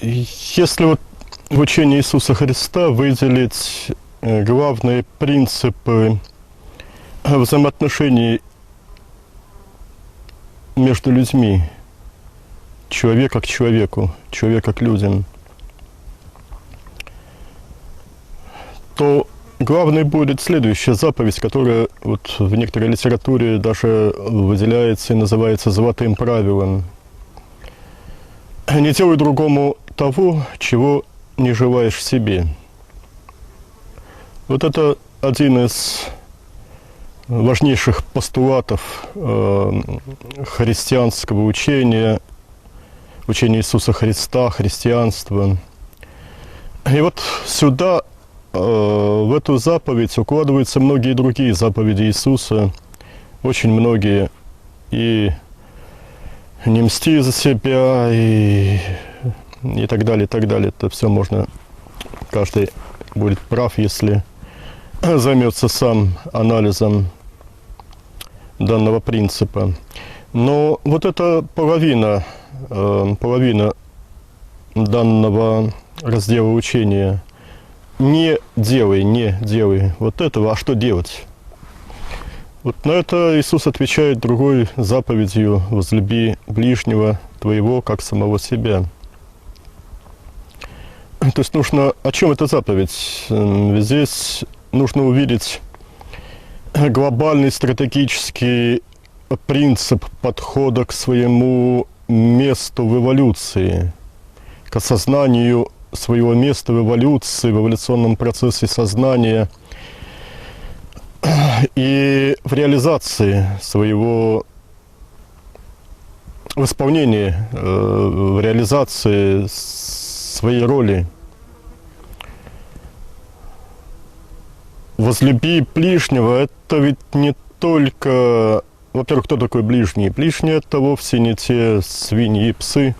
Если вот в учении Иисуса Христа выделить главные принципы взаимоотношений между людьми, человека к человеку, человека к людям, то главной будет следующая заповедь, которая вот в некоторой литературе даже выделяется и называется золотым правилом. Не делай другому того, чего не желаешь себе. Вот это один из важнейших постулатов христианского учения, учения Иисуса Христа, христианства. И вот сюда, в эту заповедь, укладываются многие другие заповеди Иисуса, очень многие, и не мсти за себя, и так далее, и так далее. Это все можно, каждый будет прав, если займется сам анализом данного принципа. Но вот эта половина данного раздела учения: не делай вот этого, а что делать? Вот на это Иисус отвечает другой заповедью: возлюби ближнего твоего, как самого себя. То есть нужно... О чем эта заповедь? Здесь нужно увидеть глобальный стратегический принцип подхода к своему месту в эволюции, к осознанию своего места в эволюции, в эволюционном процессе сознания и в реализации своего, в исполнении, в реализации своей роли. Возлюби ближнего – это ведь не только... Во-первых, кто такой ближний? Ближние – это вовсе не те свиньи и псы,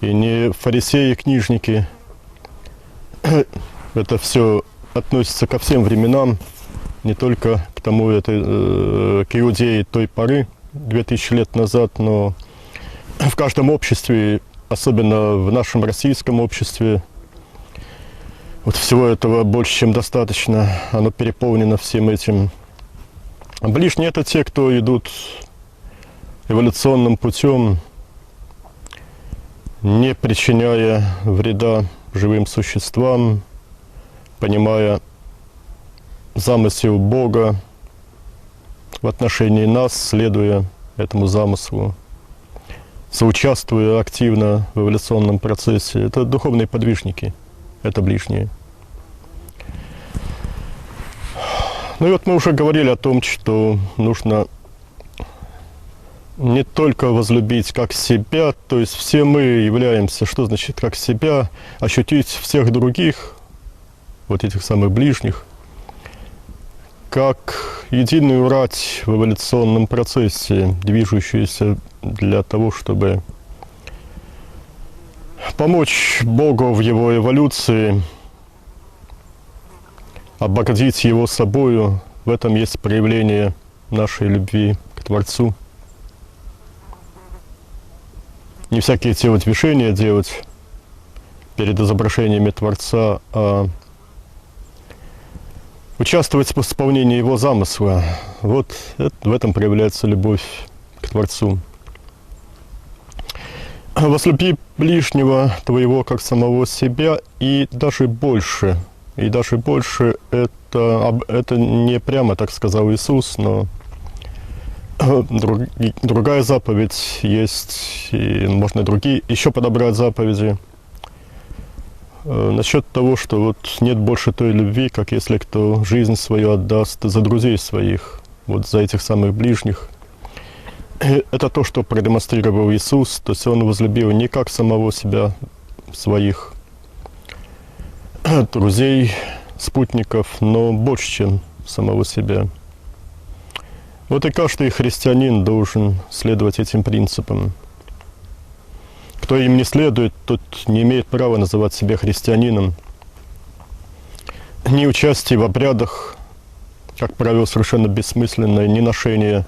и не фарисеи и книжники. Это все относится ко всем временам, не только к тому, к иудеи той поры, 2000 лет назад, но в каждом обществе, особенно в нашем российском обществе, вот всего этого больше, чем достаточно. Оно переполнено всем этим. Ближние – это те, кто идут эволюционным путем, не причиняя вреда живым существам, понимая замысел Бога в отношении нас, следуя этому замыслу, соучаствуя активно в эволюционном процессе. Это духовные подвижники, это ближние. Ну и вот мы уже говорили о том, что нужно не только возлюбить как себя, то есть все мы являемся, что значит как себя, ощутить всех других, вот этих самых ближних, как единую рать в эволюционном процессе, движущуюся для того, чтобы помочь Богу в его эволюции, обогатить его собою. В этом есть проявление нашей любви к Творцу. Не всякие телодвижения делать перед изображениями Творца, а участвовать в исполнении его замысла. Вот в этом проявляется любовь к Творцу. Возлюби ближнего твоего, как самого себя, и даже больше. И даже больше это не прямо так сказал Иисус, но другая заповедь есть, и можно другие еще подобрать заповеди. Насчет того, что вот нет больше той любви, как если кто жизнь свою отдаст за друзей своих, вот за этих самых ближних. Это то, что продемонстрировал Иисус, то есть Он возлюбил не как самого себя, своих друзей, спутников, но больше, чем самого себя. Вот и каждый христианин должен следовать этим принципам. Кто им не следует, тот не имеет права называть себя христианином. Ни участие в обрядах, как правило, совершенно бессмысленное, ни ношение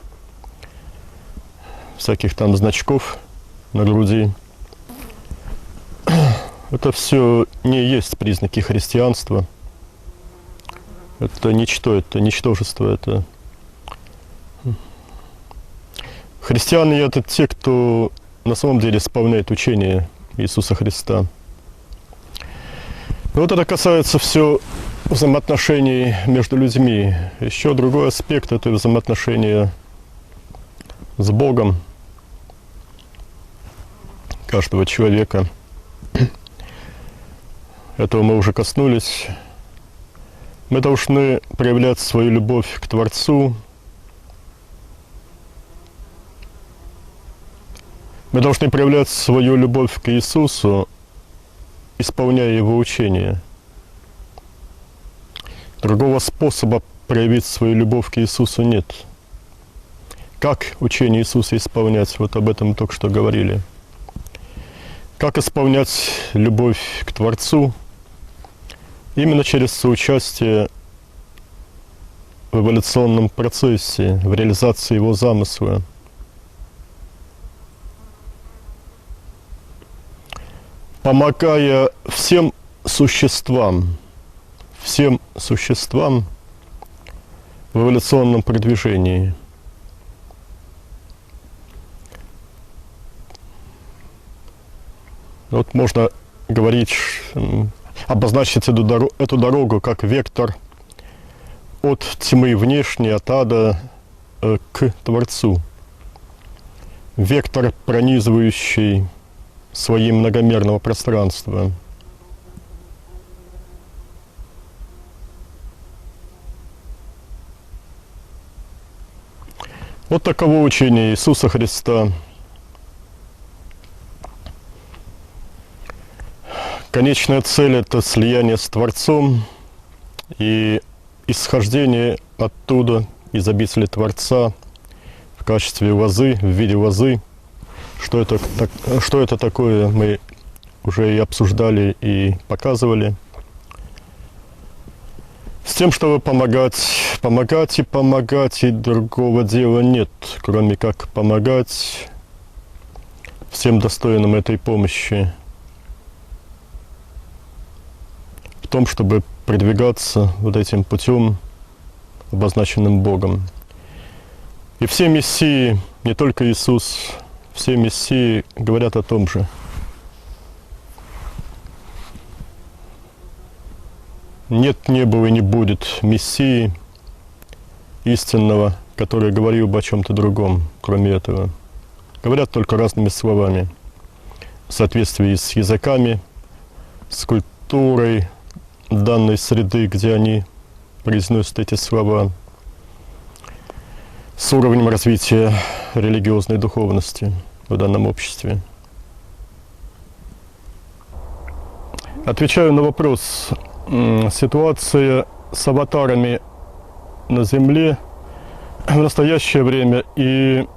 всяких там значков на груди. Это все не есть признаки христианства. Это ничто, это ничтожество, это... Христиане — это те, кто на самом деле исполняет учение Иисуса Христа. И вот это касается все взаимоотношений между людьми. Еще другой аспект — это взаимоотношения с Богом каждого человека. Этого мы уже коснулись. Мы должны проявлять свою любовь к Творцу. Мы должны проявлять свою любовь к Иисусу, исполняя Его учение. Другого способа проявить свою любовь к Иисусу нет. Как учение Иисуса исполнять? Вот об этом мы только что говорили. Как исполнять любовь к Творцу? Именно через соучастие в эволюционном процессе, в реализации Его замысла. Помогая всем существам в эволюционном продвижении. Вот можно говорить, обозначить эту дорогу как вектор от тьмы внешней, от ада к Творцу. Вектор, пронизывающий слои многомерного пространства. Вот таково учение Иисуса Христа. Конечная цель — это слияние с Творцом и исхождение оттуда, из обители Творца, в качестве лозы, в виде лозы. Что это такое, мы уже и обсуждали, и показывали. С тем, чтобы помогать, и другого дела нет, кроме как помогать всем достойным этой помощи. В том, чтобы продвигаться вот этим путем, обозначенным Богом. И все мессии, не только Иисус, все мессии говорят о том же. Нет, не было и не будет мессии истинного, который говорил бы о чем-то другом, кроме этого. Говорят только разными словами, в соответствии с языками, с культурой данной среды, где они произносят эти слова, с уровнем развития религиозной духовности в данном обществе. Отвечаю на вопрос. Ситуация с аватарами на Земле в настоящее время и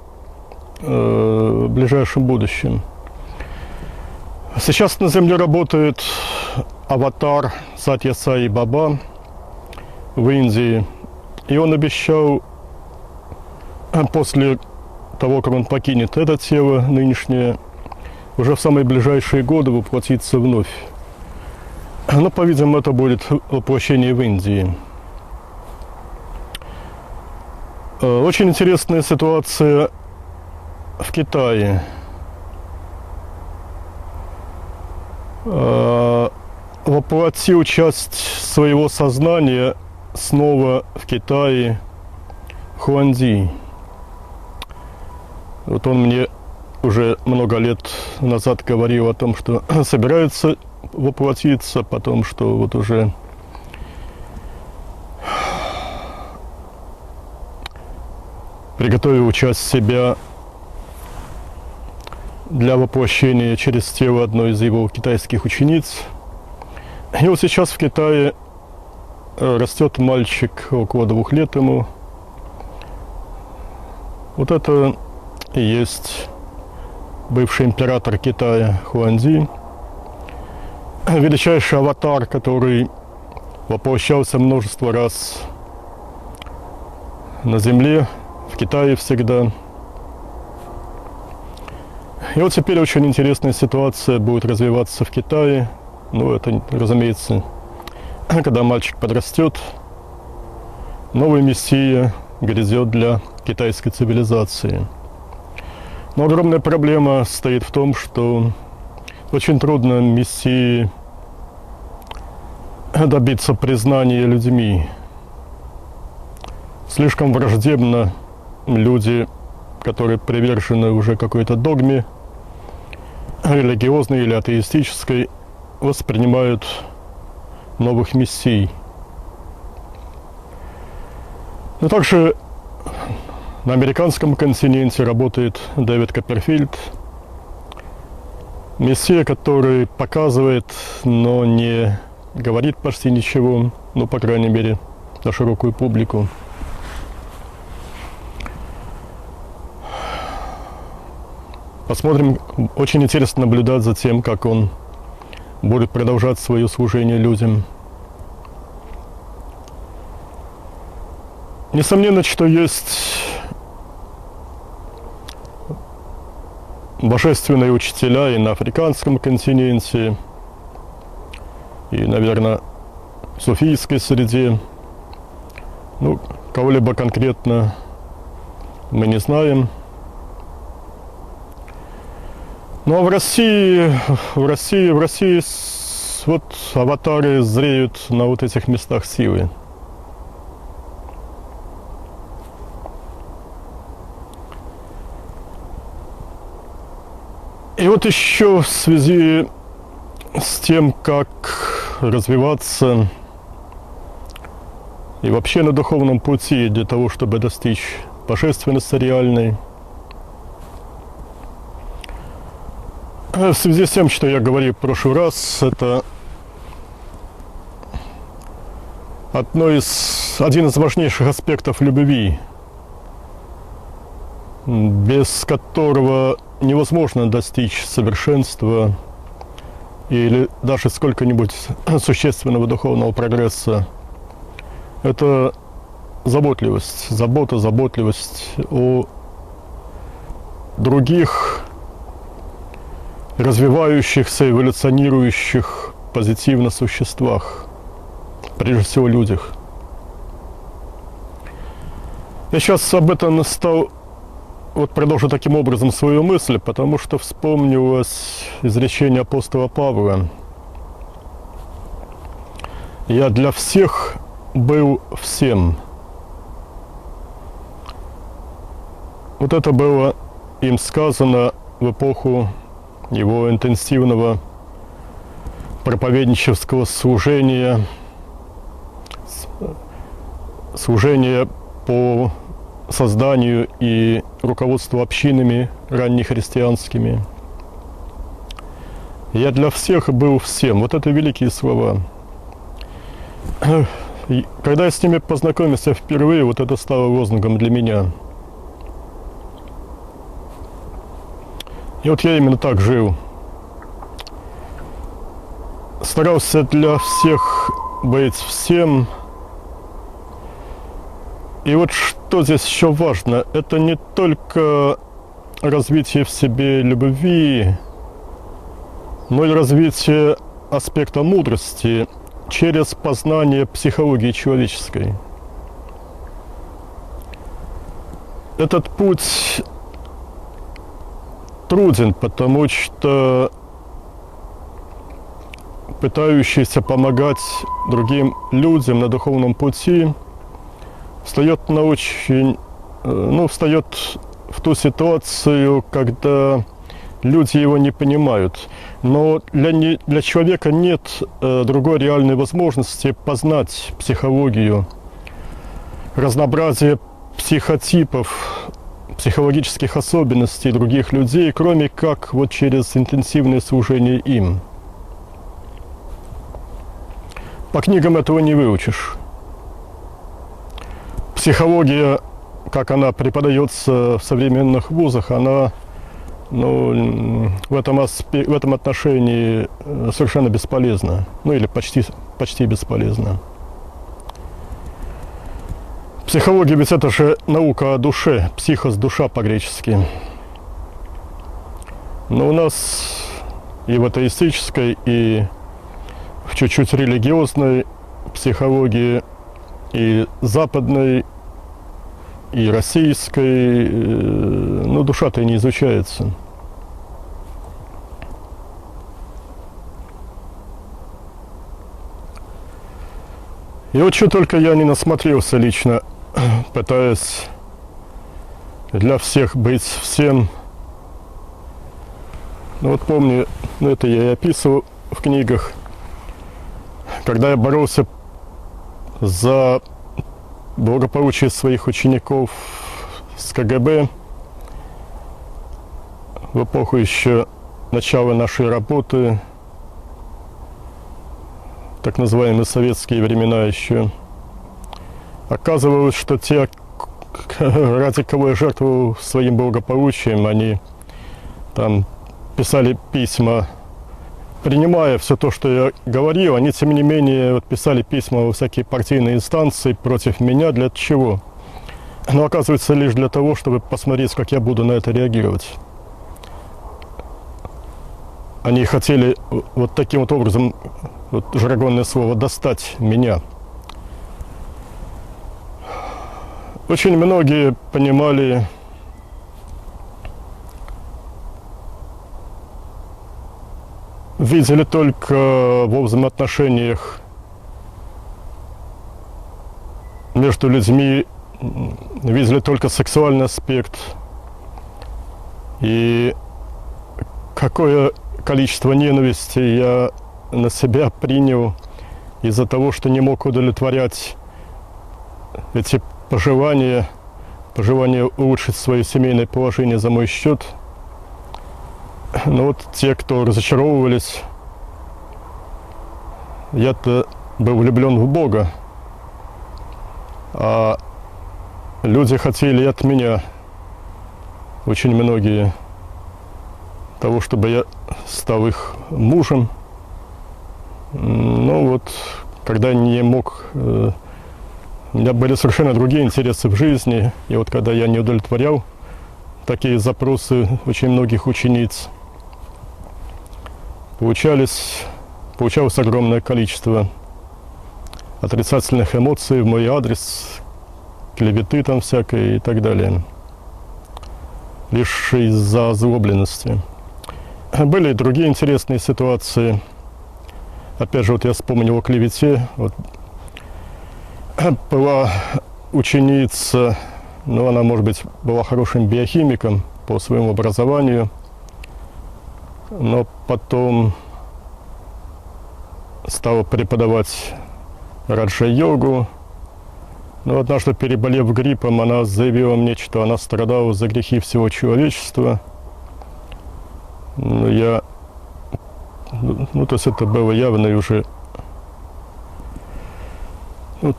в ближайшем будущем. Сейчас на Земле работает аватар Сатья Саи Баба в Индии, и он обещал после того, как он покинет это тело нынешнее, уже в самые ближайшие годы воплотиться вновь. Но, по-видимому, это будет воплощение в Индии. Очень интересная ситуация в Китае. Воплотил часть своего сознания снова в Китае Хуанди. Вот он мне уже много лет назад говорил о том, что собирается воплотиться, потом, что вот уже приготовил часть себя для воплощения через тело одной из его китайских учениц. И вот сейчас в Китае растет мальчик, около 2 лет ему. Вот это и есть бывший император Китая Хуанди, величайший аватар, который воплощался множество раз на Земле, в Китае всегда. И вот теперь очень интересная ситуация будет развиваться в Китае, Ну, это, разумеется, когда мальчик подрастет, новый мессия грядет для китайской цивилизации. Но огромная проблема стоит в том, что очень трудно мессии добиться признания людьми. Слишком враждебно люди, которые привержены уже какой-то догме, религиозной или атеистической, воспринимают новых мессий. Но также на американском континенте работает Дэвид Копперфильд, мессия, который показывает, но не говорит почти ничего, ну, по крайней мере, на широкую публику. Посмотрим, очень интересно наблюдать за тем, как он будет продолжать свое служение людям. Несомненно, что есть божественные учителя и на африканском континенте, и, наверное, в суфийской среде. Ну, кого-либо конкретно мы не знаем. Ну а в России вот аватары зреют на вот этих местах силы. И вот еще в связи с тем, как развиваться и вообще на духовном пути для того, чтобы достичь божественности реальной, в связи с тем, что я говорил в прошлый раз, это один из важнейших аспектов любви, без которого невозможно достичь совершенства или даже сколько-нибудь существенного духовного прогресса. Это заботливость, заботливость о других, развивающихся, эволюционирующих позитивно существах, прежде всего людях. Я сейчас об этом продолжу таким образом свою мысль, потому что вспомнилось изречение апостола Павла: «Я для всех был всем». Вот это было им сказано в эпоху его интенсивного проповеднического служения по созданию и руководству общинами раннехристианскими. «Я для всех был всем». Вот это великие слова. И когда я с ними познакомился впервые, вот это стало лозунгом для меня. И вот я именно так жил. Старался для всех быть всем. И вот что здесь еще важно, это не только развитие в себе любви, но и развитие аспекта мудрости через познание психологии человеческой. Этот путь труден, потому что пытающийся помогать другим людям на духовном пути встает в ту ситуацию, когда люди его не понимают. Но для человека нет другой реальной возможности познать психологию, разнообразие психотипов, психологических особенностей других людей, кроме как вот через интенсивное служение им. По книгам этого не выучишь. Психология, как она преподается в современных вузах, она в этом отношении совершенно бесполезна. Ну или почти бесполезна. Психология ведь это же наука о душе, психос, душа по-гречески. Но у нас и в атеистической, и в чуть-чуть религиозной психологии и западной, и российской, но душа-то и не изучается. И вот что только я не насмотрелся лично, пытаясь для всех быть всем. Ну вот помню, это я и описывал в книгах, когда я боролся за благополучие своих учеников с КГБ в эпоху еще начала нашей работы, так называемые советские времена еще. Оказывалось, что те, ради кого я жертвовал своим благополучием, они там писали письма, принимая все то, что я говорил, они, тем не менее, вот, писали письма во всякие партийные инстанции против меня. Для чего? Но оказывается, лишь для того, чтобы посмотреть, как я буду на это реагировать. Они хотели вот таким вот образом, вот жаргонное слово, достать меня. Очень многие понимали, видели только во взаимоотношениях между людьми, видели только сексуальный аспект. И какое количество ненависти я на себя принял из-за того, что не мог удовлетворять эти пожелания улучшить свое семейное положение за мой счет. Но вот те, кто разочаровывались, я-то был влюблен в Бога, а люди хотели от меня, очень многие, того, чтобы я стал их мужем. Но вот, когда не мог, у меня были совершенно другие интересы в жизни, и вот когда я не удовлетворял такие запросы очень многих учениц, получалось огромное количество отрицательных эмоций в мой адрес, клеветы там всякой и так далее, лишь из-за озлобленности. Были и другие интересные ситуации. Опять же, вот я вспомнил о клевете. Вот была ученица, но она, может быть, была хорошим биохимиком по своему образованию, но потом стала преподавать раджа-йогу. Но однажды, переболев гриппом, она заявила мне, что она страдала за грехи всего человечества. То есть это было явно и уже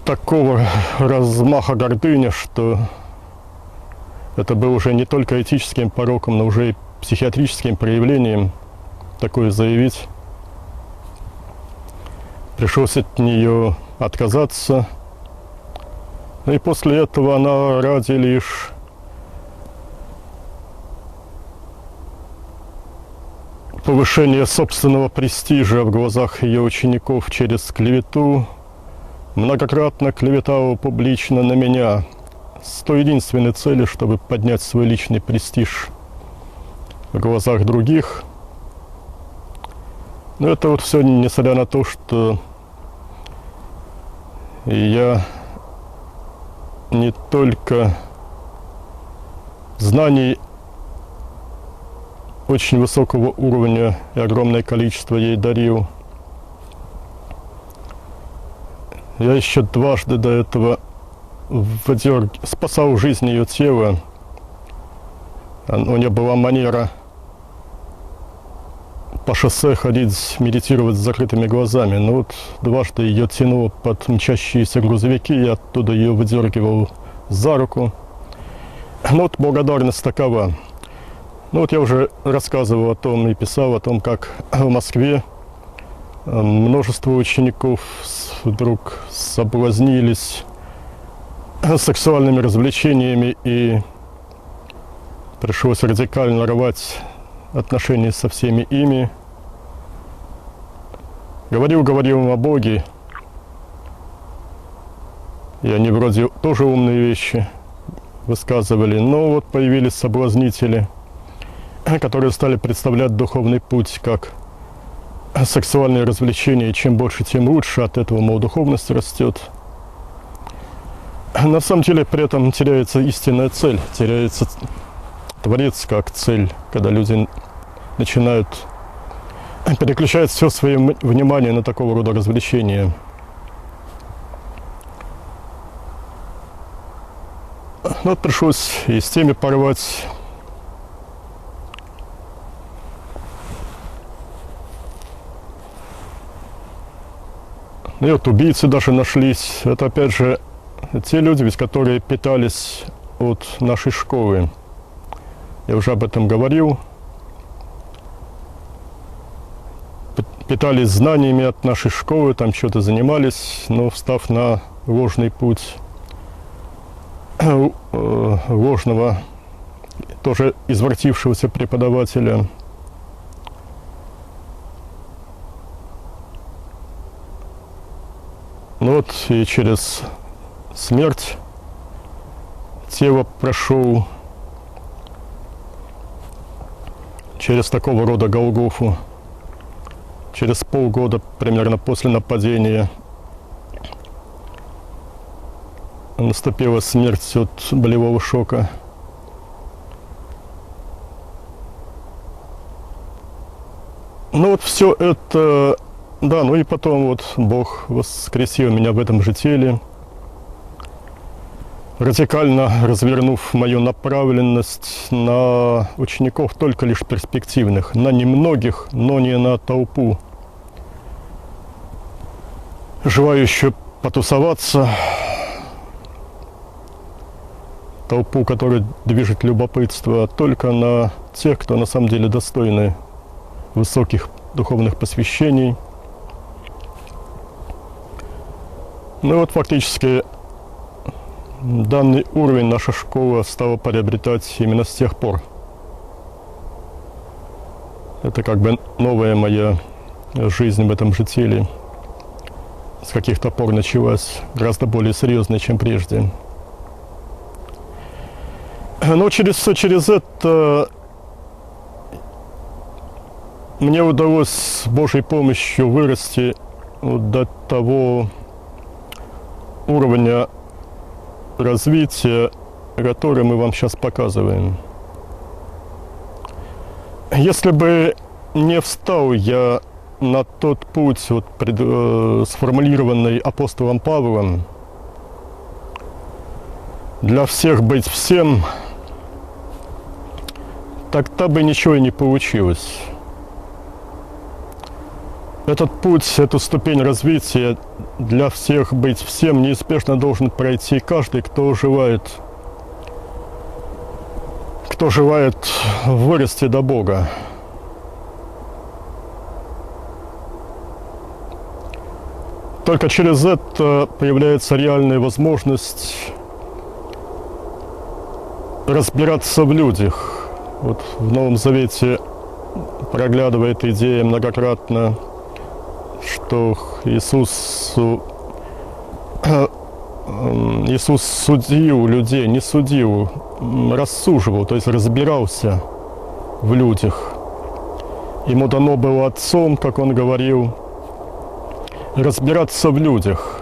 такого размаха гордыни, что это было уже не только этическим пороком, но уже и психиатрическим проявлением такое заявить. Пришлось от нее отказаться. И после этого она ради лишь повышения собственного престижа в глазах ее учеников через клевету многократно клеветала публично на меня с той единственной целью, чтобы поднять свой личный престиж в глазах других. Но это вот все несмотря на то, что я не только знаний очень высокого уровня и огромное количество ей дарил. Я еще дважды до этого спасал жизнь ее тела. У нее была манера по шоссе ходить, медитировать с закрытыми глазами. Но вот дважды ее тянуло под мчащиеся грузовики, я оттуда ее выдергивал за руку. Но вот благодарность такова. Ну вот я уже рассказывал о том и писал о том, как в Москве множество учеников вдруг соблазнились сексуальными развлечениями, и пришлось радикально рвать отношения со всеми ими. Говорил им о Боге, и они вроде тоже умные вещи высказывали, но вот появились соблазнители, которые стали представлять духовный путь как сексуальное развлечение, и чем больше, тем лучше, от этого, мол, духовность растет. На самом деле при этом теряется истинная цель, теряется Творец как цель, когда люди начинают переключать все свое внимание на такого рода развлечения. Но вот пришлось и с теми порвать. И вот убийцы даже нашлись. Это опять же те люди, ведь, которые питались от нашей школы. Я уже об этом говорил. Питались знаниями от нашей школы, там что-то занимались, но встав на ложный путь ложного, тоже извратившегося преподавателя. Ну вот и через смерть тело прошел, через такого рода Голгофу. Через полгода примерно после нападения наступила смерть от болевого шока. Ну вот все это, да, ну и потом вот Бог воскресил меня в этом же теле, радикально развернув мою направленность на учеников только лишь перспективных, на немногих, но не на толпу, желающую потусоваться, толпу, которая движет любопытство, а только на тех, кто на самом деле достойны высоких духовных посвящений. Ну и вот фактически данный уровень наша школа стала приобретать именно с тех пор. Это как бы новая моя жизнь в этом же теле. С каких-то пор началась гораздо более серьезная, чем прежде. Но через это мне удалось с Божьей помощью вырасти до того уровня развития, который мы вам сейчас показываем. Если бы не встал я на тот путь, вот, сформулированный апостолом Павлом, для всех быть всем, тогда бы ничего и не получилось. Этот путь, эту ступень развития для всех быть всем неизбежно должен пройти каждый, кто желает вырасти до Бога. Только через это появляется реальная возможность разбираться в людях. Вот в Новом Завете проглядывает идея многократно, что Иисус судил людей, не судил, рассуживал, то есть разбирался в людях. Ему дано было Отцом, как он говорил, разбираться в людях,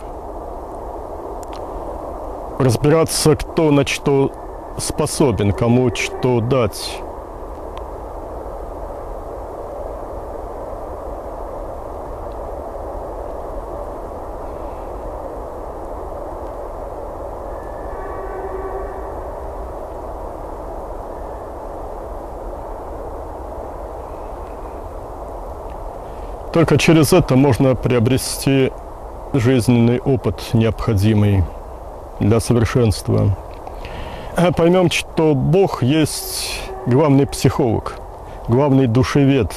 разбираться, кто на что способен, кому что дать. Только через это можно приобрести жизненный опыт, необходимый для совершенства. Поймем, что Бог есть главный психолог, главный душевед.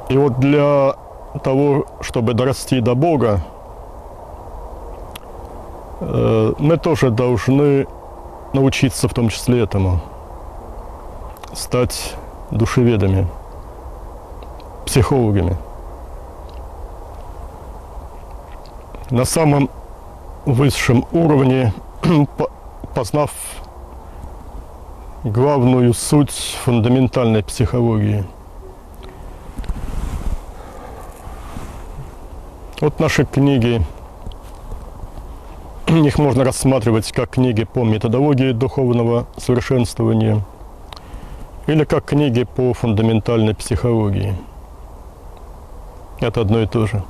И вот для того, чтобы дорасти до Бога, мы тоже должны научиться в том числе этому, стать душеведами, психологами. на самом высшем уровне, познав главную суть фундаментальной психологии. Вот наши книги, их можно рассматривать как книги по методологии духовного совершенствования или как книги по фундаментальной психологии. Это одно и то же.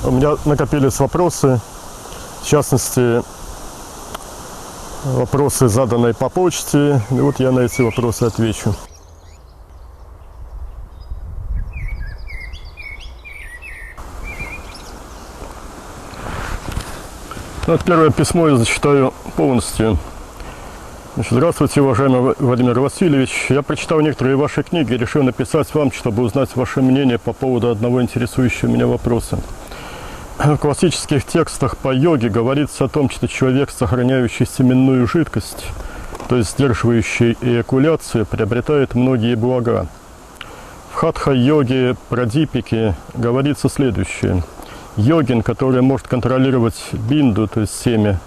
У меня накопились вопросы, в частности, вопросы, заданные по почте, и вот я на эти вопросы отвечу. Вот первое письмо я зачитаю полностью. Значит, здравствуйте, уважаемый Владимир Васильевич. Я прочитал некоторые ваши книги и решил написать вам, чтобы узнать ваше мнение по поводу одного интересующего меня вопроса. В классических текстах по йоге говорится о том, что человек, сохраняющий семенную жидкость, то есть сдерживающий эякуляцию, приобретает многие блага. В хатха-йоге Прадипике говорится следующее. Йогин, который может контролировать бинду, то есть семя,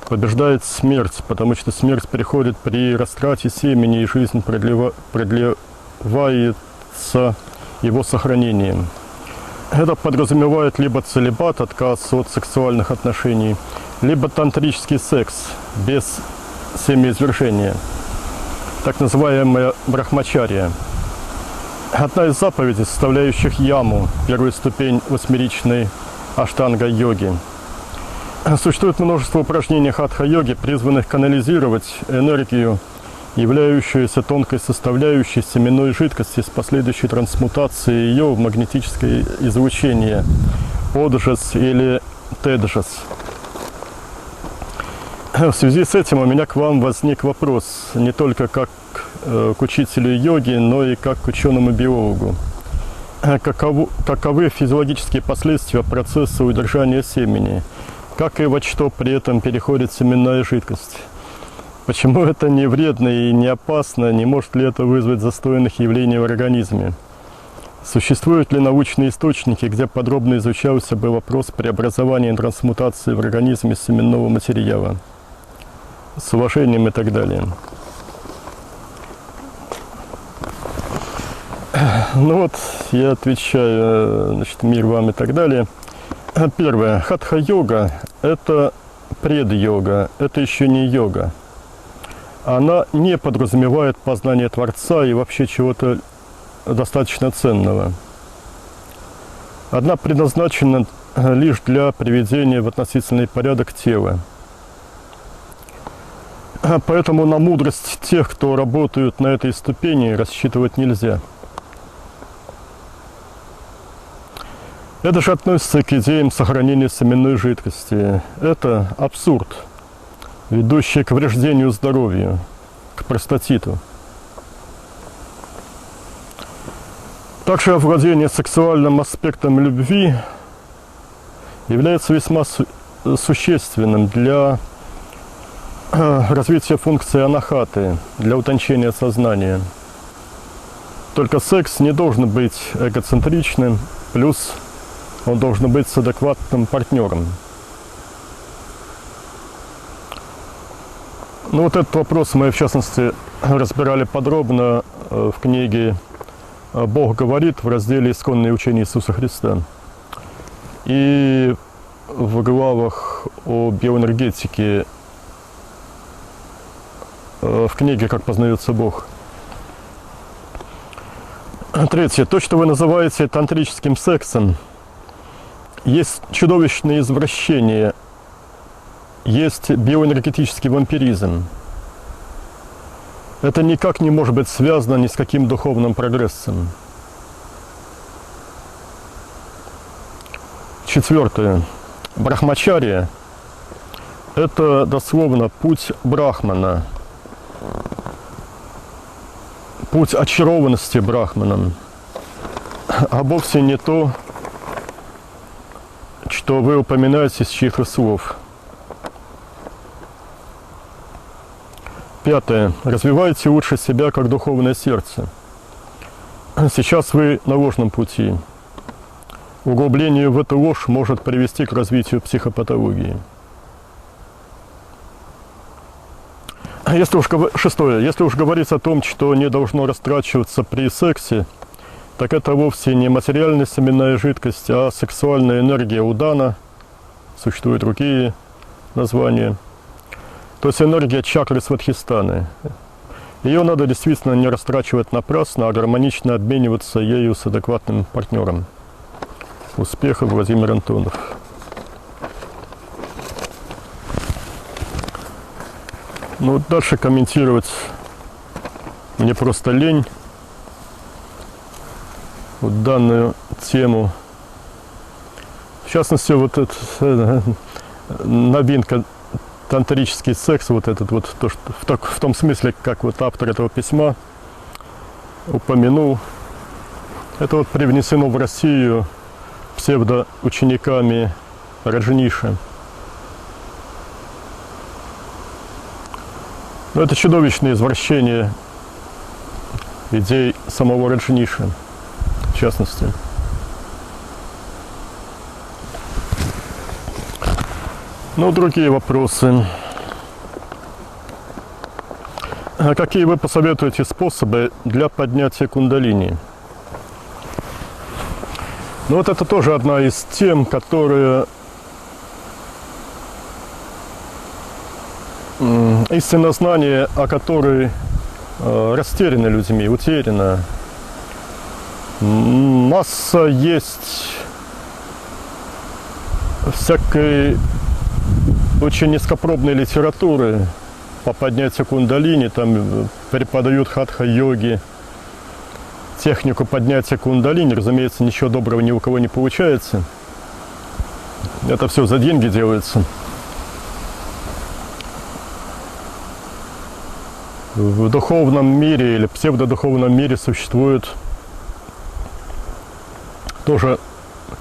побеждает смерть, потому что смерть приходит при растрате семени, и жизнь продлевается его сохранением. Это подразумевает либо целибат, отказ от сексуальных отношений, либо тантрический секс без семяизвержения, так называемая брахмачария. Одна из заповедей, составляющих яму, первую ступень восьмеричной аштанга-йоги. Существует множество упражнений хатха-йоги, призванных канализировать энергию, являющуюся тонкой составляющей семенной жидкости с последующей трансмутацией ее в магнетическое излучение, оджас или теджас. В связи с этим у меня к вам возник вопрос не только как к учителю йоги, но и как к ученому-биологу. Каковы физиологические последствия процесса удержания семени? Как и во что при этом переходит семенная жидкость? Почему это не вредно и не опасно? Не может ли это вызвать застойных явлений в организме? Существуют ли научные источники, где подробно изучался бы вопрос преобразования и трансмутации в организме семенного материала? С уважением и так далее. Ну вот, я отвечаю, значит, мир вам и так далее. Первое. Хатха-йога – это пред-йога, это еще не йога. Она не подразумевает познание Творца и вообще чего-то достаточно ценного. Она предназначена лишь для приведения в относительный порядок тела. Поэтому на мудрость тех, кто работают на этой ступени, рассчитывать нельзя. Это же относится к идеям сохранения семенной жидкости. Это абсурд, ведущий к вреждению здоровью, к простатиту. Также овладение сексуальным аспектом любви является весьма существенным для развития функции анахаты, для утончения сознания. Только секс не должен быть эгоцентричным, плюс он должен быть с адекватным партнером. Ну вот этот вопрос мы, в частности, разбирали подробно в книге «Бог говорит» в разделе «Исконные учения Иисуса Христа». И в главах о биоэнергетике в книге «Как познается Бог». Третье. То, что вы называете тантрическим сексом, есть чудовищные извращения, есть биоэнергетический вампиризм. Это никак не может быть связано ни с каким духовным прогрессом. Четвертое. Брахмачария – это дословно путь брахмана, путь очарованности брахманом, а вовсе не то, что вы упоминаете с чьих-то слов. Пятое. Развивайте лучше себя как духовное сердце. Сейчас вы на ложном пути. Углубление в эту ложь может привести к развитию психопатологии. Шестое. Если уж говорить о том, что не должно растрачиваться при сексе, так это вовсе не материальная семенная жидкость, а сексуальная энергия удана. Существуют другие названия. То есть энергия чакры Свадхистаны. Ее надо действительно не растрачивать напрасно, а гармонично обмениваться ею с адекватным партнером. Успехов, Владимир Антонов. Ну, дальше комментировать мне просто лень. Вот данную тему. В частности, вот эта новинка тантрический секс, вот этот вот, то, что, в том смысле, как вот автор этого письма упомянул, это вот привнесено в Россию псевдоучениками Раджниши. Но это чудовищное извращение идей самого Раджниши, в частности. Ну, другие вопросы. Какие вы посоветуете способы для поднятия кундалини? Ну, вот это тоже одна из тем, которые истинное знание, о которой растеряно людьми, утеряно. Масса есть всякой очень низкопробной литературы по поднятию кундалини, там преподают хатха-йоги, технику поднятия кундалини. Разумеется, ничего доброго ни у кого не получается. Это все за деньги делается. В духовном мире или псевдодуховном мире существует тоже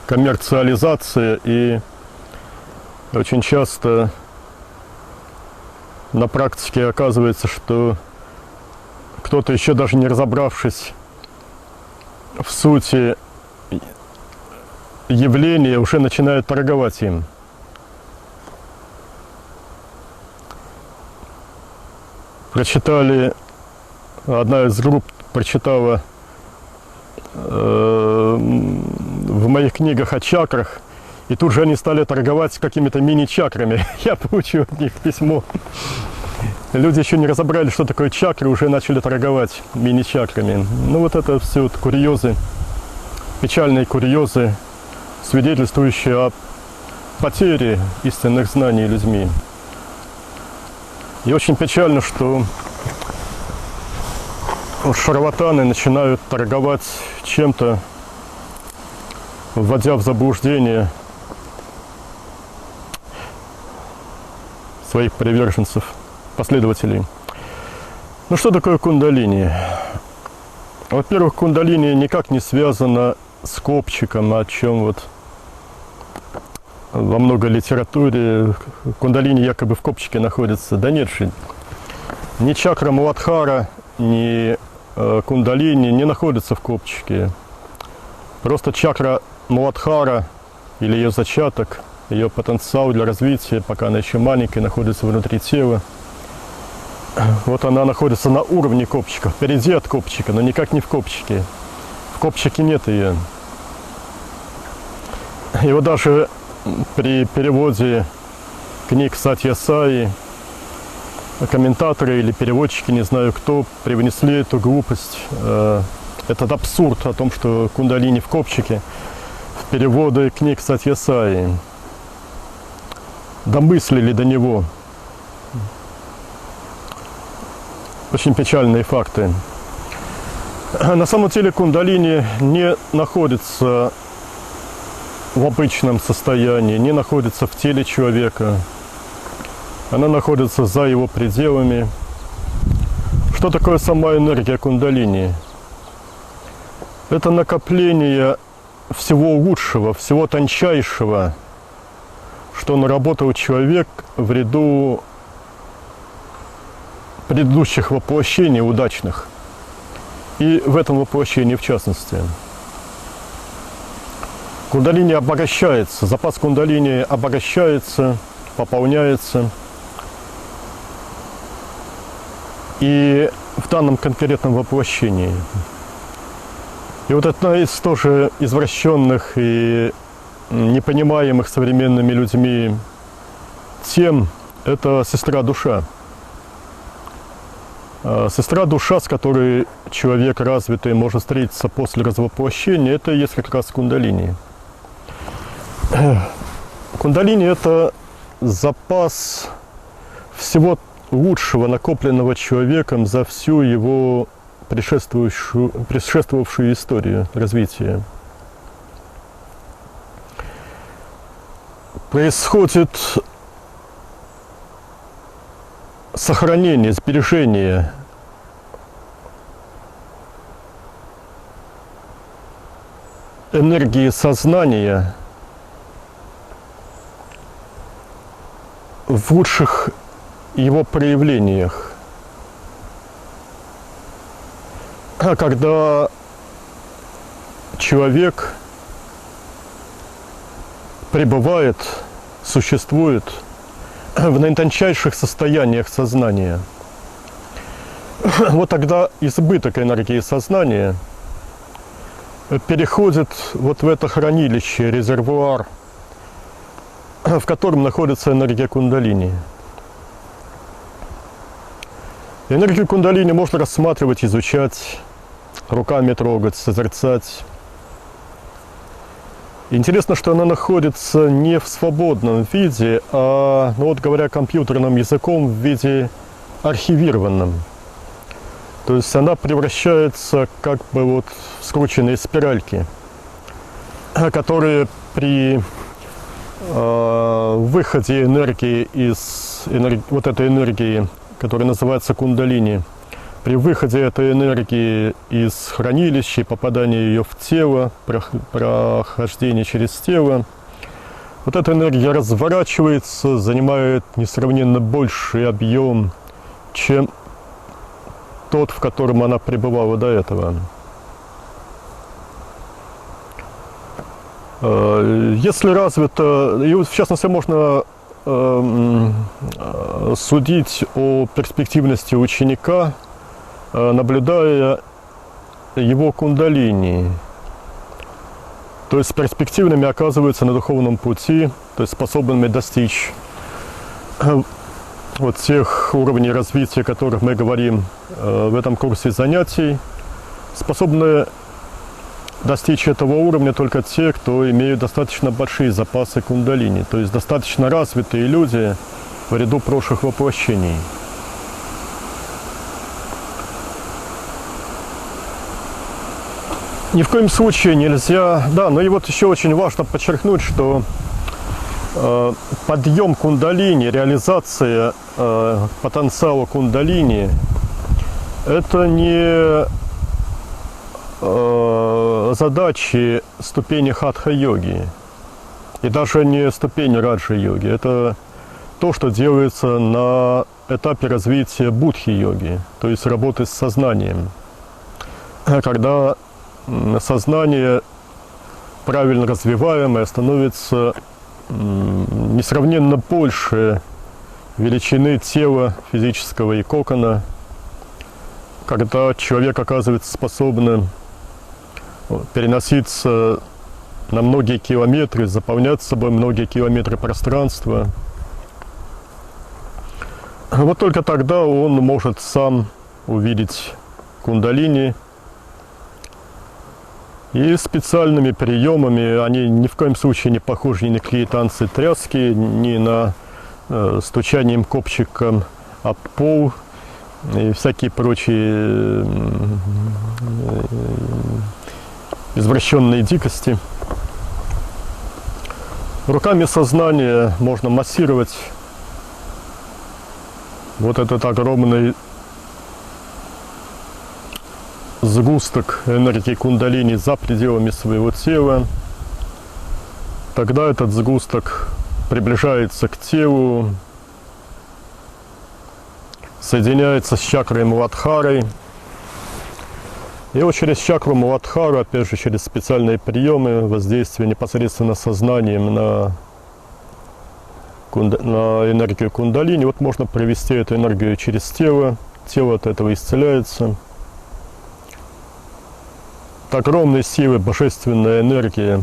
коммерциализация, и очень часто на практике оказывается, что кто-то, еще даже не разобравшись в сути явления, уже начинает торговать им. Прочитали, одна из групп прочитала в моих книгах о чакрах, и тут же они стали торговать какими-то мини-чакрами. Я получил от них письмо. Люди еще не разобрали, что такое чакры, уже начали торговать мини-чакрами. Ну вот это все вот курьезы, печальные курьезы, свидетельствующие о потере истинных знаний людьми. И очень печально, что шарлатаны начинают торговать чем-то, вводя в заблуждение своих приверженцев, последователей. Ну что такое кундалини? Во-первых, кундалини никак не связано с копчиком, о чем вот во много литературе кундалини якобы в копчике находится. Да нет же. Ни чакра Муладхара, ни кундалини не находится в копчике. Просто чакра Муладхара или ее зачаток, ее потенциал для развития, пока она еще маленькая, находится внутри тела. Вот она находится на уровне копчика, впереди от копчика, но никак не в копчике. В копчике нет ее. И вот даже при переводе книг Сатья Саи комментаторы или переводчики, не знаю кто, привнесли эту глупость, этот абсурд о том, что кундалини в копчике, в переводы книг Сатья Саи. Домыслили до него. Очень печальные факты. На самом деле кундалини не находится в обычном состоянии, не находится в теле человека. Она находится за его пределами. Что такое сама энергия кундалини? Это накопление всего лучшего, всего тончайшего, что наработал человек в ряду предыдущих воплощений удачных. И в этом воплощении в частности. Кундалини обогащается, запас кундалини обогащается, пополняется. И в данном конкретном воплощении. И вот одна из тоже извращенных и непонимаемых современными людьми тем – это сестра-душа. Сестра-душа, с которой человек развитый может встретиться после развоплощения, это и есть как раз кундалини. Кундалини – это запас всего лучшего, накопленного человеком за всю его предшествовавшую историю развития. Происходит сохранение, сбережение энергии сознания в лучших его проявлениях. Когда человек пребывает, существует в наитончайших состояниях сознания, вот тогда избыток энергии сознания переходит вот в это хранилище, резервуар, в котором находится энергия кундалини. Энергию кундалини можно рассматривать, изучать, руками трогать, созерцать. Интересно, что она находится не в свободном виде, а, ну вот говоря компьютерным языком, в виде архивированном. То есть она превращается как бы вот в скрученные спиральки, которые при выходе энергии из вот этой энергии, которая называется кундалини, при выходе этой энергии из хранилища и попадании ее в тело, прохождение через тело, вот эта энергия разворачивается, занимает несравненно больший объем, чем тот, в котором она пребывала до этого. Если развито, и в частности можно судить о перспективности ученика, наблюдая его кундалини. То есть перспективными оказываются на духовном пути, то есть способными достичь вот тех уровней развития, о которых мы говорим в этом курсе занятий. Способны достичь этого уровня только те, кто имеют достаточно большие запасы кундалини, то есть достаточно развитые люди в ряду прошлых воплощений. Ни в коем случае нельзя... Да, но и вот еще очень важно подчеркнуть, что подъем кундалини, реализация потенциала кундалини – это не задачи ступени хатха-йоги и даже не ступени раджа-йоги. Это то, что делается на этапе развития будхи-йоги, то есть работы с сознанием. когда сознание, правильно развиваемое, становится несравненно больше величины тела физического и кокона, когда человек оказывается способным переноситься на многие километры, заполнять собой многие километры пространства. Вот только тогда он может сам увидеть кундалини. И специальными приемами, они ни в коем случае не похожи ни на какие танцы тряски, ни на стучанием копчиком об пол и всякие прочие извращенные дикости. Руками сознания можно массировать вот этот огромный сгусток энергии кундалини за пределами своего тела. Тогда этот сгусток приближается к телу, соединяется с чакрой Муладхарой. И вот через чакру Муладхару, опять же через специальные приемы воздействия непосредственно сознанием на энергию кундалини, вот можно провести эту энергию через тело. Тело от этого исцеляется. Огромной силы божественная энергия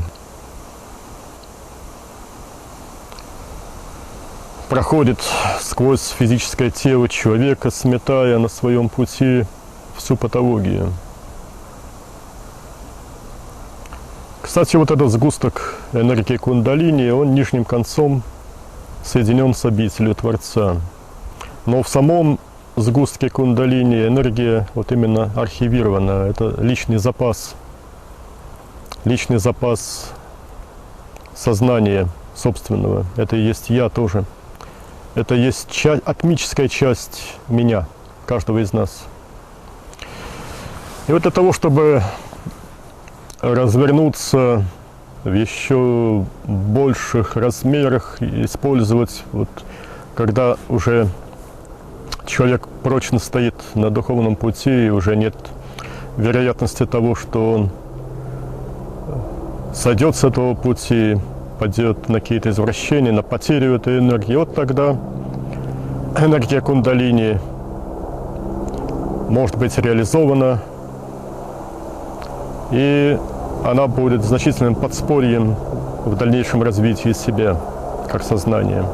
проходит сквозь физическое тело человека, сметая на своем пути всю патологию. Кстати, вот этот сгусток энергии кундалини, он нижним концом соединен с обителью Творца. Но в самом сгустке кундалини энергия вот именно архивирована. Это личный запас сознания собственного. Это и есть я тоже. Это есть атмическая часть меня, каждого из нас. И вот для того, чтобы развернуться в еще больших размерах, использовать, вот, когда уже человек прочно стоит на духовном пути, и уже нет вероятности того, что он сойдет с этого пути, пойдет на какие-то извращения, на потерю этой энергии. Вот тогда энергия кундалини может быть реализована, и она будет значительным подспорьем в дальнейшем развитии себя как сознания.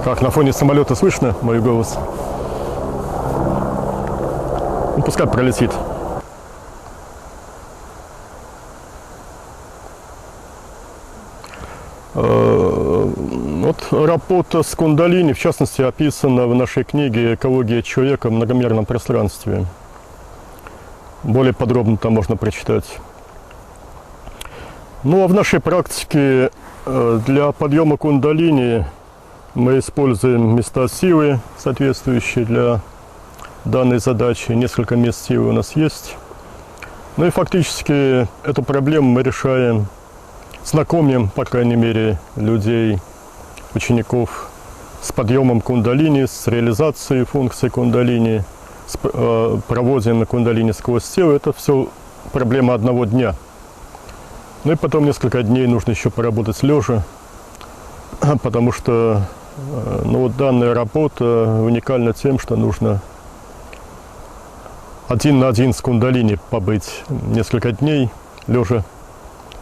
Как на фоне самолета слышно мой голос? Ну, пускай пролетит. Вот работа с кундалини, в частности, описана в нашей книге «Экология человека в многомерном пространстве». Более подробно там можно прочитать. Ну а в нашей практике для подъема кундалини мы используем места силы, соответствующие для данной задачи. Несколько мест силы у нас есть. Ну и фактически эту проблему мы решаем, знакомим, по крайней мере, людей, учеников с подъемом кундалини, с реализацией функций кундалини, с проводом кундалини сквозь тело. Это все проблема одного дня. Ну и потом несколько дней нужно еще поработать лежа, потому что вот данная работа уникальна тем, что нужно один на один с кундалини побыть несколько дней лежа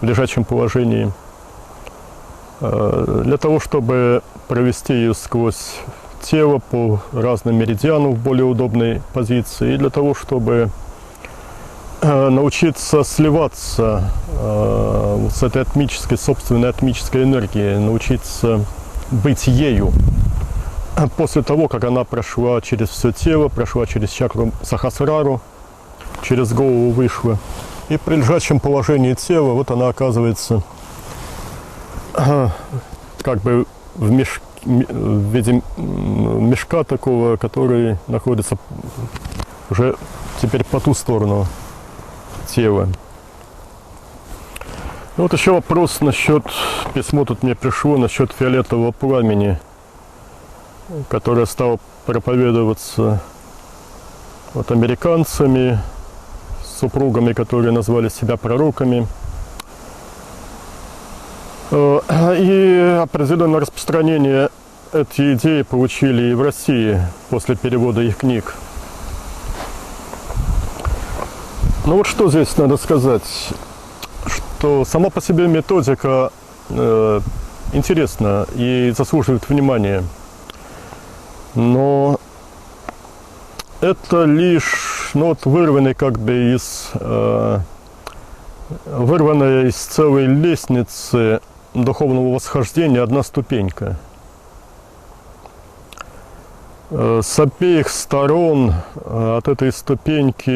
в лежачем положении, для того, чтобы провести ее сквозь тело по разным меридианам в более удобной позиции, и для того, чтобы научиться сливаться с этой атмической, собственной атмической энергией, научиться быть ею после того, как она прошла через все тело, прошла через чакру Сахасрару, через голову вышла. И при лежачем положении тела вот она оказывается как бы в виде мешка такого, который находится уже теперь по ту сторону тела. Вот еще вопрос насчет, письмо тут мне пришло, насчет фиолетового пламени, которое стало проповедоваться вот американцами, супругами, которые назвали себя пророками. И определенное распространение эти идеи получили и в России после перевода их книг. Ну вот что здесь надо сказать, что сама по себе методика интересна и заслуживает внимания, но это лишь вырванная из целой лестницы духовного восхождения одна ступенька. С обеих сторон от этой ступеньки,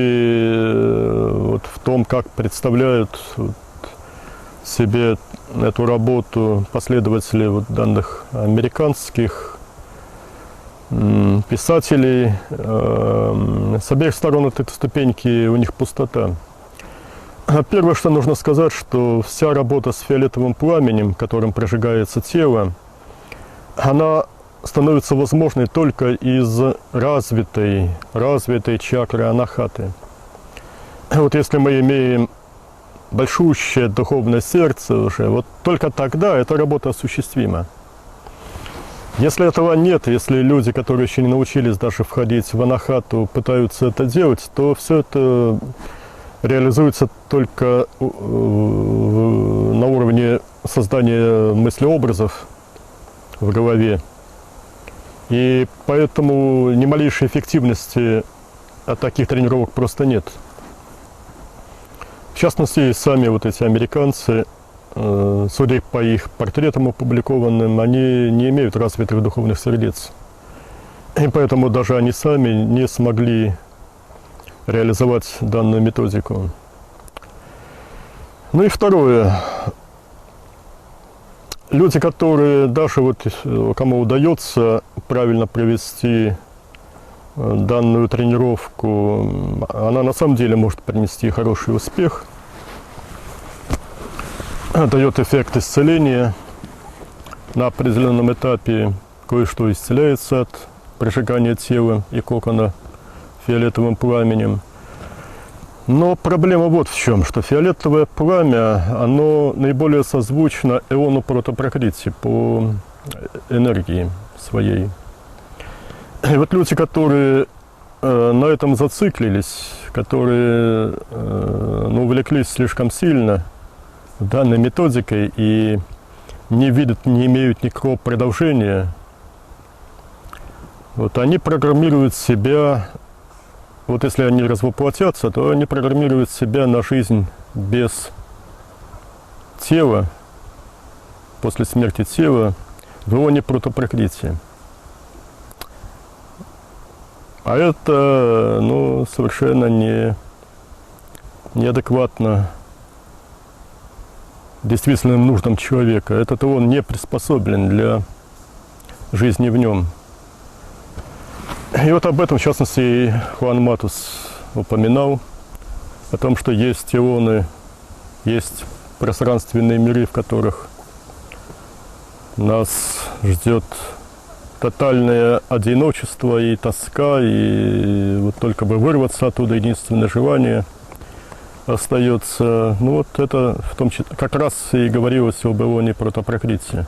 в том, как представляют себе эту работу последователи данных американских писателей, с обеих сторон от этой ступеньки у них пустота. Первое, что нужно сказать, что вся работа с фиолетовым пламенем, которым прожигается тело, она становится возможной только из развитой чакры анахаты. Вот если мы имеем большущее духовное сердце уже, вот только тогда эта работа осуществима. Если этого нет, если люди, которые еще не научились даже входить в анахату, пытаются это делать, то все это реализуется только на уровне создания мыслеобразов в голове. И поэтому ни малейшей эффективности от таких тренировок просто нет. В частности, сами вот эти американцы, судя по их портретам опубликованным, они не имеют развитых духовных сердец. И поэтому даже они сами не смогли реализовать данную методику. Ну и второе. Люди, которые даже кому удается правильно провести данную тренировку, она на самом деле может принести хороший успех, дает эффект исцеления. На определенном этапе кое-что исцеляется от прижигания тела и кокона фиолетовым пламенем. Но проблема вот в чем, что фиолетовое пламя, оно наиболее созвучно эону протопракрити по энергии своей. И вот люди, которые на этом зациклились, которые увлеклись слишком сильно данной методикой и не видят, не имеют никакого продолжения, вот они программируют себя. Вот если они развоплотятся, то они программируют себя на жизнь без тела, после смерти тела, в эоне протопракрити. А это совершенно неадекватно действительным нуждам человека. Этот эон не приспособлен для жизни в нем. И вот об этом, в частности, Хуан Матус упоминал, о том, что есть эоны, есть пространственные миры, в которых нас ждет тотальное одиночество и тоска, и вот только бы вырваться оттуда, единственное желание остается. Ну вот это в том числе как раз и говорилось об эоне протопракрити.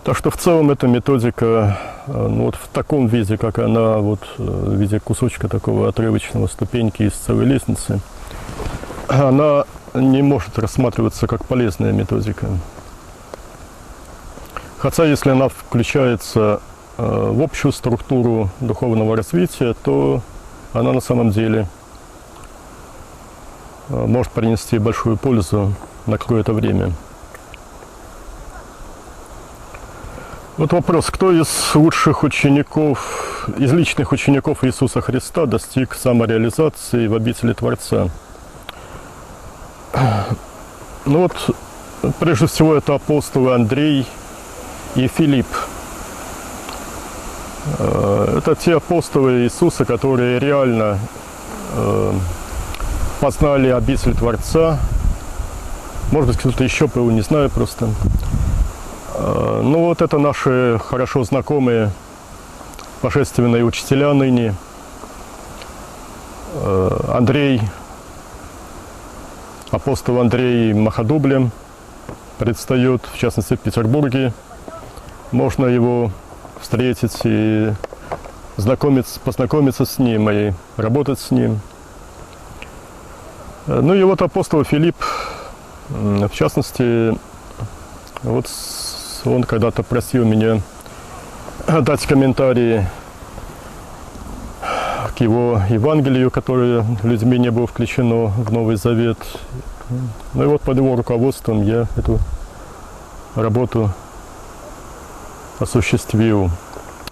Так что в целом эта методика в таком виде, как она, в виде кусочка такого отрывочного ступеньки из целой лестницы, она не может рассматриваться как полезная методика. Хотя если она включается в общую структуру духовного развития, то она на самом деле может принести большую пользу на какое-то время. Вот вопрос, кто из лучших учеников, из личных учеников Иисуса Христа достиг самореализации в обители Творца? Прежде всего, это апостолы Андрей и Филипп. Это те апостолы Иисуса, которые реально познали обитель Творца. Может быть, кто-то еще был, не знаю просто. Это наши хорошо знакомые божественные учителя ныне, Андрей, апостол Андрей Маходублем предстает, в частности, в Петербурге. Можно его встретить и познакомиться с ним и работать с ним. Ну и вот апостол Филипп, в частности, вот он когда-то просил меня дать комментарии к его Евангелию, которое людьми не было включено в Новый Завет. Ну и вот под его руководством я эту работу осуществил.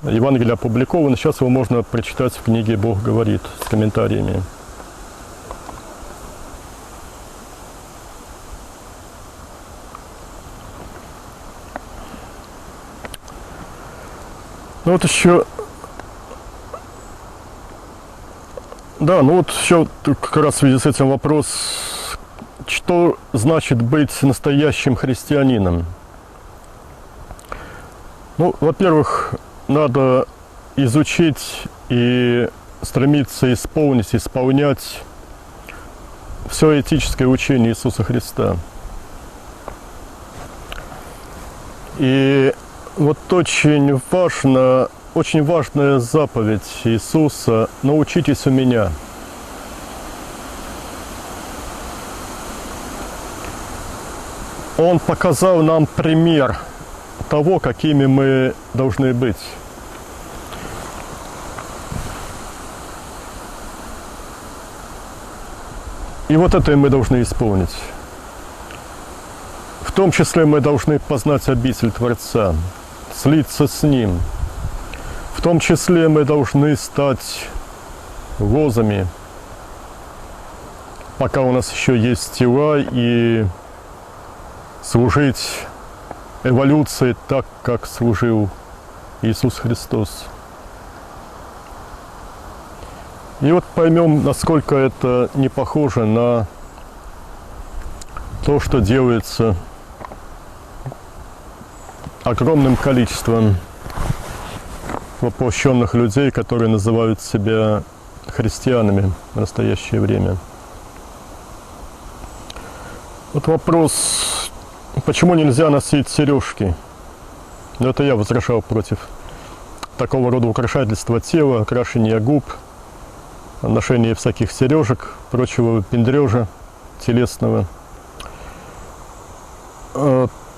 Евангелие опубликовано, сейчас его можно прочитать в книге «Бог говорит» с комментариями. Ну вот еще, да, ну вот еще как раз в связи с этим вопрос, что значит быть настоящим христианином? Ну, во-первых, надо изучить и стремиться исполнять все этическое учение Иисуса Христа. И вот очень важная заповедь Иисуса – научитесь у меня. Он показал нам пример того, какими мы должны быть. И вот это мы должны исполнить. В том числе мы должны познать обитель Творца, слиться с Ним. В том числе мы должны стать лозами, пока у нас еще есть тела, и служить эволюции так, как служил Иисус Христос. И вот поймем, насколько это не похоже на то, что делается огромным количеством воплощенных людей, которые называют себя христианами в настоящее время. Вот вопрос, почему нельзя носить сережки? Ну, это я возражал против такого рода украшательства тела, окрашивания губ, ношения всяких сережек, прочего пендрежа телесного.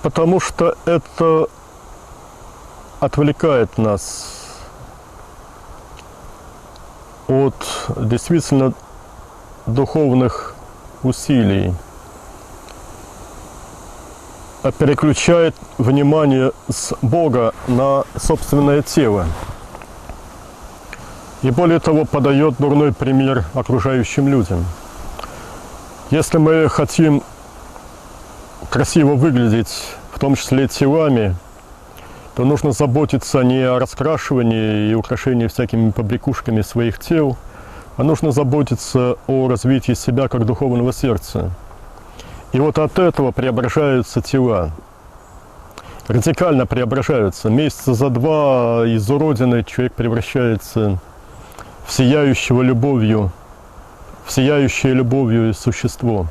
Потому что это отвлекает нас от действительно духовных усилий, переключает внимание с Бога на собственное тело. И более того, подает дурной пример окружающим людям. Если мы хотим красиво выглядеть, в том числе телами, то нужно заботиться не о раскрашивании и украшении всякими побрякушками своих тел, а нужно заботиться о развитии себя как духовного сердца. И вот от этого преображаются тела. Радикально преображаются. Месяца за два из уродины человек превращается в сияющее любовью существо.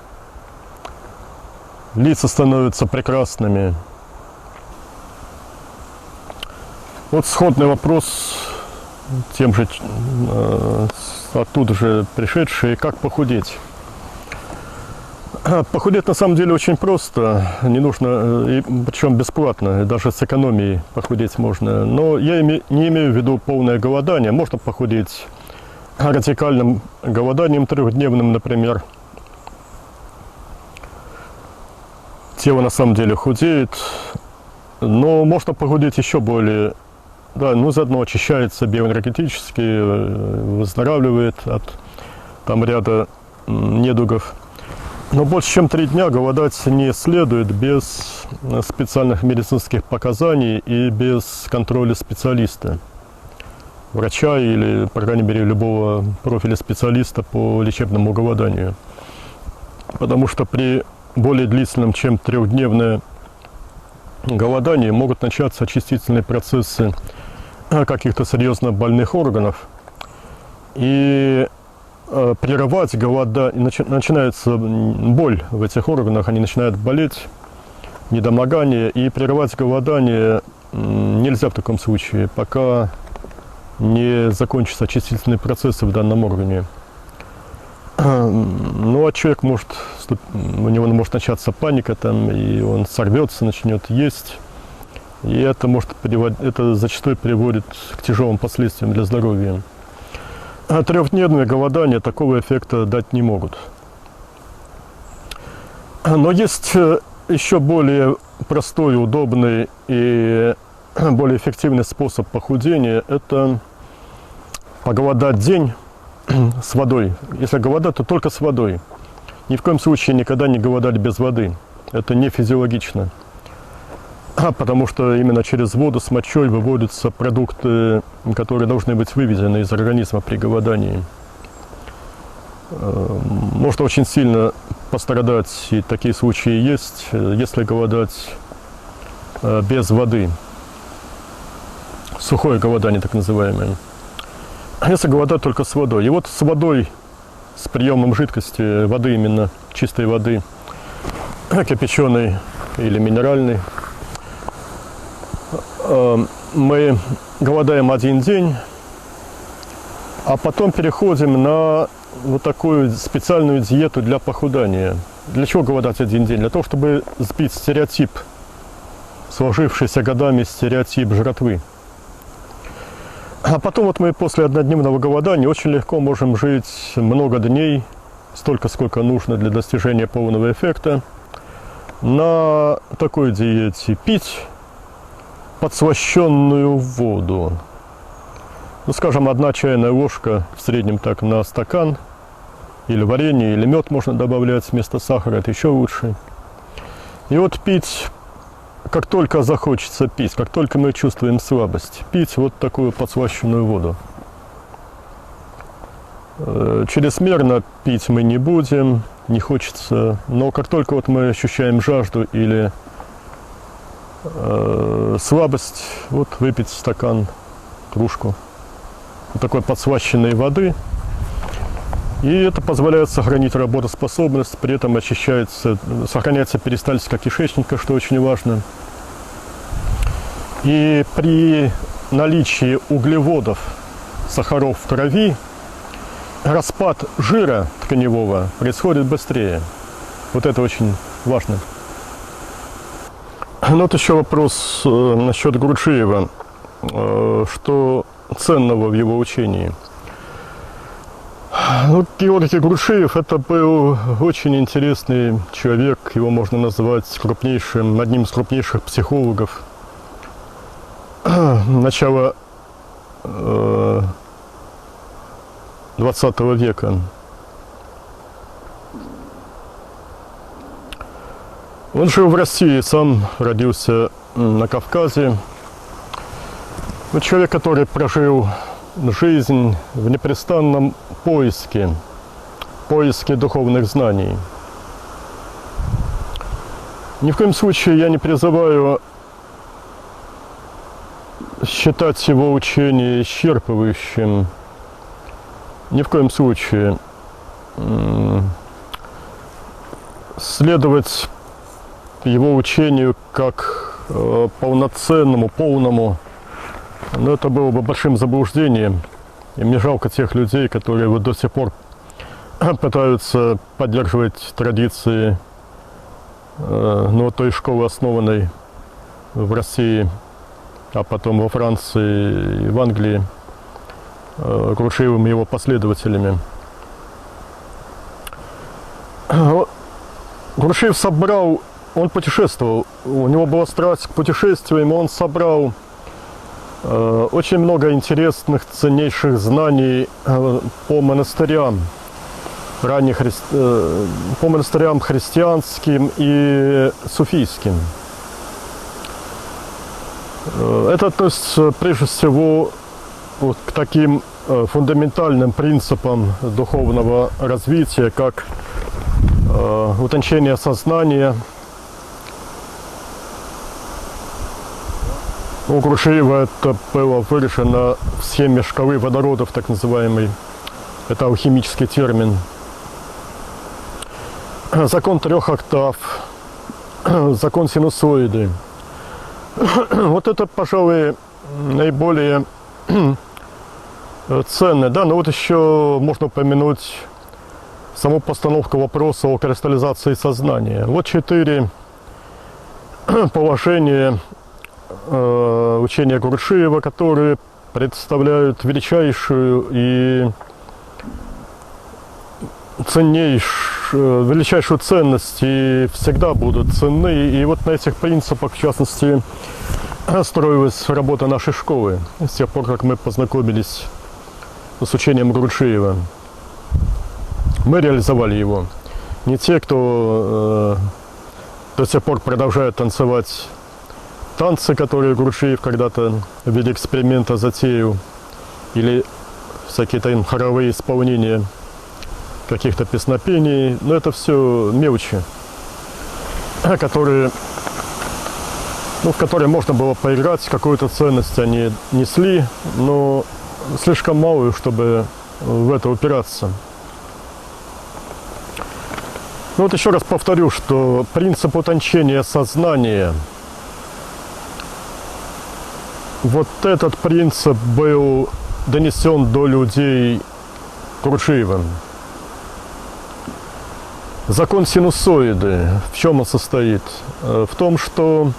Лица становятся прекрасными. Вот сходный вопрос, тем же оттуда же пришедший, как похудеть. Похудеть на самом деле очень просто, не нужно, и причем бесплатно, даже с экономией похудеть можно. Но я не имею в виду полное голодание, можно похудеть радикальным голоданием трехдневным, например. Тело на самом деле худеет, но можно похудеть еще более, да, ну заодно очищается биоэнергетически, выздоравливает от там ряда недугов. Но больше чем 3 дня голодать не следует без специальных медицинских показаний и без контроля специалиста, врача или, по крайней мере, любого профиля специалиста по лечебному голоданию. Потому что при более длительном, чем 3-дневное голодание могут начаться очистительные процессы каких-то серьезно больных органов. И прерывать голода, и начинается боль в этих органах, они начинают болеть, недомогание, и прерывать голодание нельзя в таком случае, пока не закончатся очистительные процессы в данном органе. Ну, а человек может, у него может начаться паника, там, и он сорвется, начнет есть. И это зачастую приводит к тяжелым последствиям для здоровья. А трехдневное голодание такого эффекта дать не могут. Но есть еще более простой, удобный и более эффективный способ похудения. Это поголодать день с водой. Если голодать, то только с водой. Ни в коем случае никогда не голодать без воды. Это не физиологично. Потому что именно через воду с мочой выводятся продукты, которые должны быть выведены из организма при голодании. Может очень сильно пострадать, и такие случаи есть, если голодать без воды. Сухое голодание, так называемое. Если голодать только с водой. И вот с водой, с приемом жидкости, воды именно, чистой воды, кипяченой или минеральной, мы голодаем один день, а потом переходим на вот такую специальную диету для похудания. Для чего голодать один день? Для того, чтобы сбить стереотип, сложившийся годами стереотип жратвы. А потом вот мы после однодневного голодания очень легко можем жить много дней, столько, сколько нужно для достижения полного эффекта, на такой диете: пить подслащенную воду. Ну, скажем, 1 чайная ложка в среднем так на стакан, или варенье, или мед можно добавлять вместо сахара, это еще лучше. И вот пить, как только захочется пить, как только мы чувствуем слабость, пить вот такую подслащенную воду. Чрезмерно пить мы не будем, не хочется, но как только вот мы ощущаем жажду или слабость, вот выпить стакан, кружку вот такой подслащенной воды. И это позволяет сохранить работоспособность, при этом сохраняется перистальтика кишечника, что очень важно. И при наличии углеводов, сахаров в крови, распад жира тканевого происходит быстрее. Вот это очень важно. Ну вот еще вопрос насчет Гурджиева. Что ценного в его учении? Ну, Георгий Гурджиев — это был очень интересный человек, его можно назвать одним из крупнейших психологов начала 20 века. Он жил в России, сам родился на Кавказе. Человек, который прожил жизнь в непрестанном поиске духовных знаний. Ни в коем случае я не призываю считать его учение исчерпывающим. Ни в коем случае. Следовать его учению как полноценному, полному, но это было бы большим заблуждением. И мне жалко тех людей, которые вот до сих пор пытаются поддерживать традиции той школы, основанной в России, а потом во Франции и в Англии, Гурджиевым и его последователями. Гурджиев он путешествовал, у него была страсть к путешествиям, он собрал очень много интересных, ценнейших знаний по монастырям, по монастырям христианским и суфийским. Это относится прежде всего вот к таким фундаментальным принципам духовного развития, как утончение сознания. У Гурджиева это было выражено в схеме шкалы водородов, так называемой. Это алхимический термин. Закон 3 октав, закон синусоиды. Вот это, пожалуй, наиболее ценное. Да? Но вот еще можно упомянуть саму постановку вопроса о кристаллизации сознания. Вот 4 положения учения Гурджиева, которые представляют величайшую и величайшую ценность и всегда будут ценны. И вот на этих принципах, в частности, строилась работа нашей школы с тех пор, как мы познакомились с учением Гурджиева. Мы реализовали его. Не те, кто до сих пор продолжает танцевать танцы, которые Гурджиев когда-то в виде эксперимента затеял, или всякие там хоровые исполнения каких-то песнопений. Но это все мелочи, которые, в которые можно было поиграть, какую-то ценность они несли, но слишком малую, чтобы в это упираться. Ну вот еще раз повторю, что принцип утончения сознания, вот этот принцип был донесен до людей Гурджиевым. Закон синусоиды, в чем он состоит? В том, что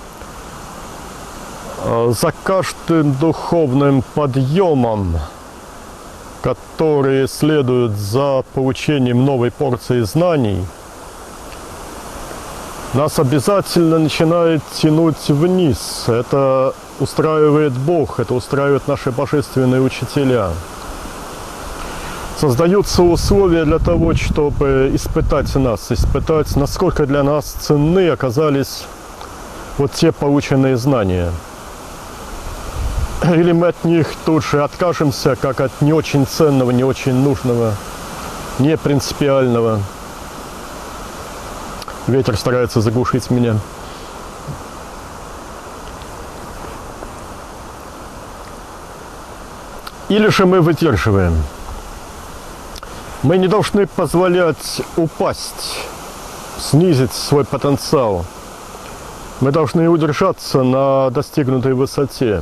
за каждым духовным подъемом, который следует за получением новой порции знаний, нас обязательно начинает тянуть вниз. Это устраивает Бог, это устраивают наши божественные учителя. Создаются условия для того, чтобы испытать нас, испытать, насколько для нас ценны оказались вот те полученные знания. Или мы от них тут же откажемся, как от не очень ценного, не очень нужного, не принципиального. Ветер старается заглушить меня. Или же мы выдерживаем. Мы не должны позволять упасть, снизить свой потенциал. Мы должны удержаться на достигнутой высоте.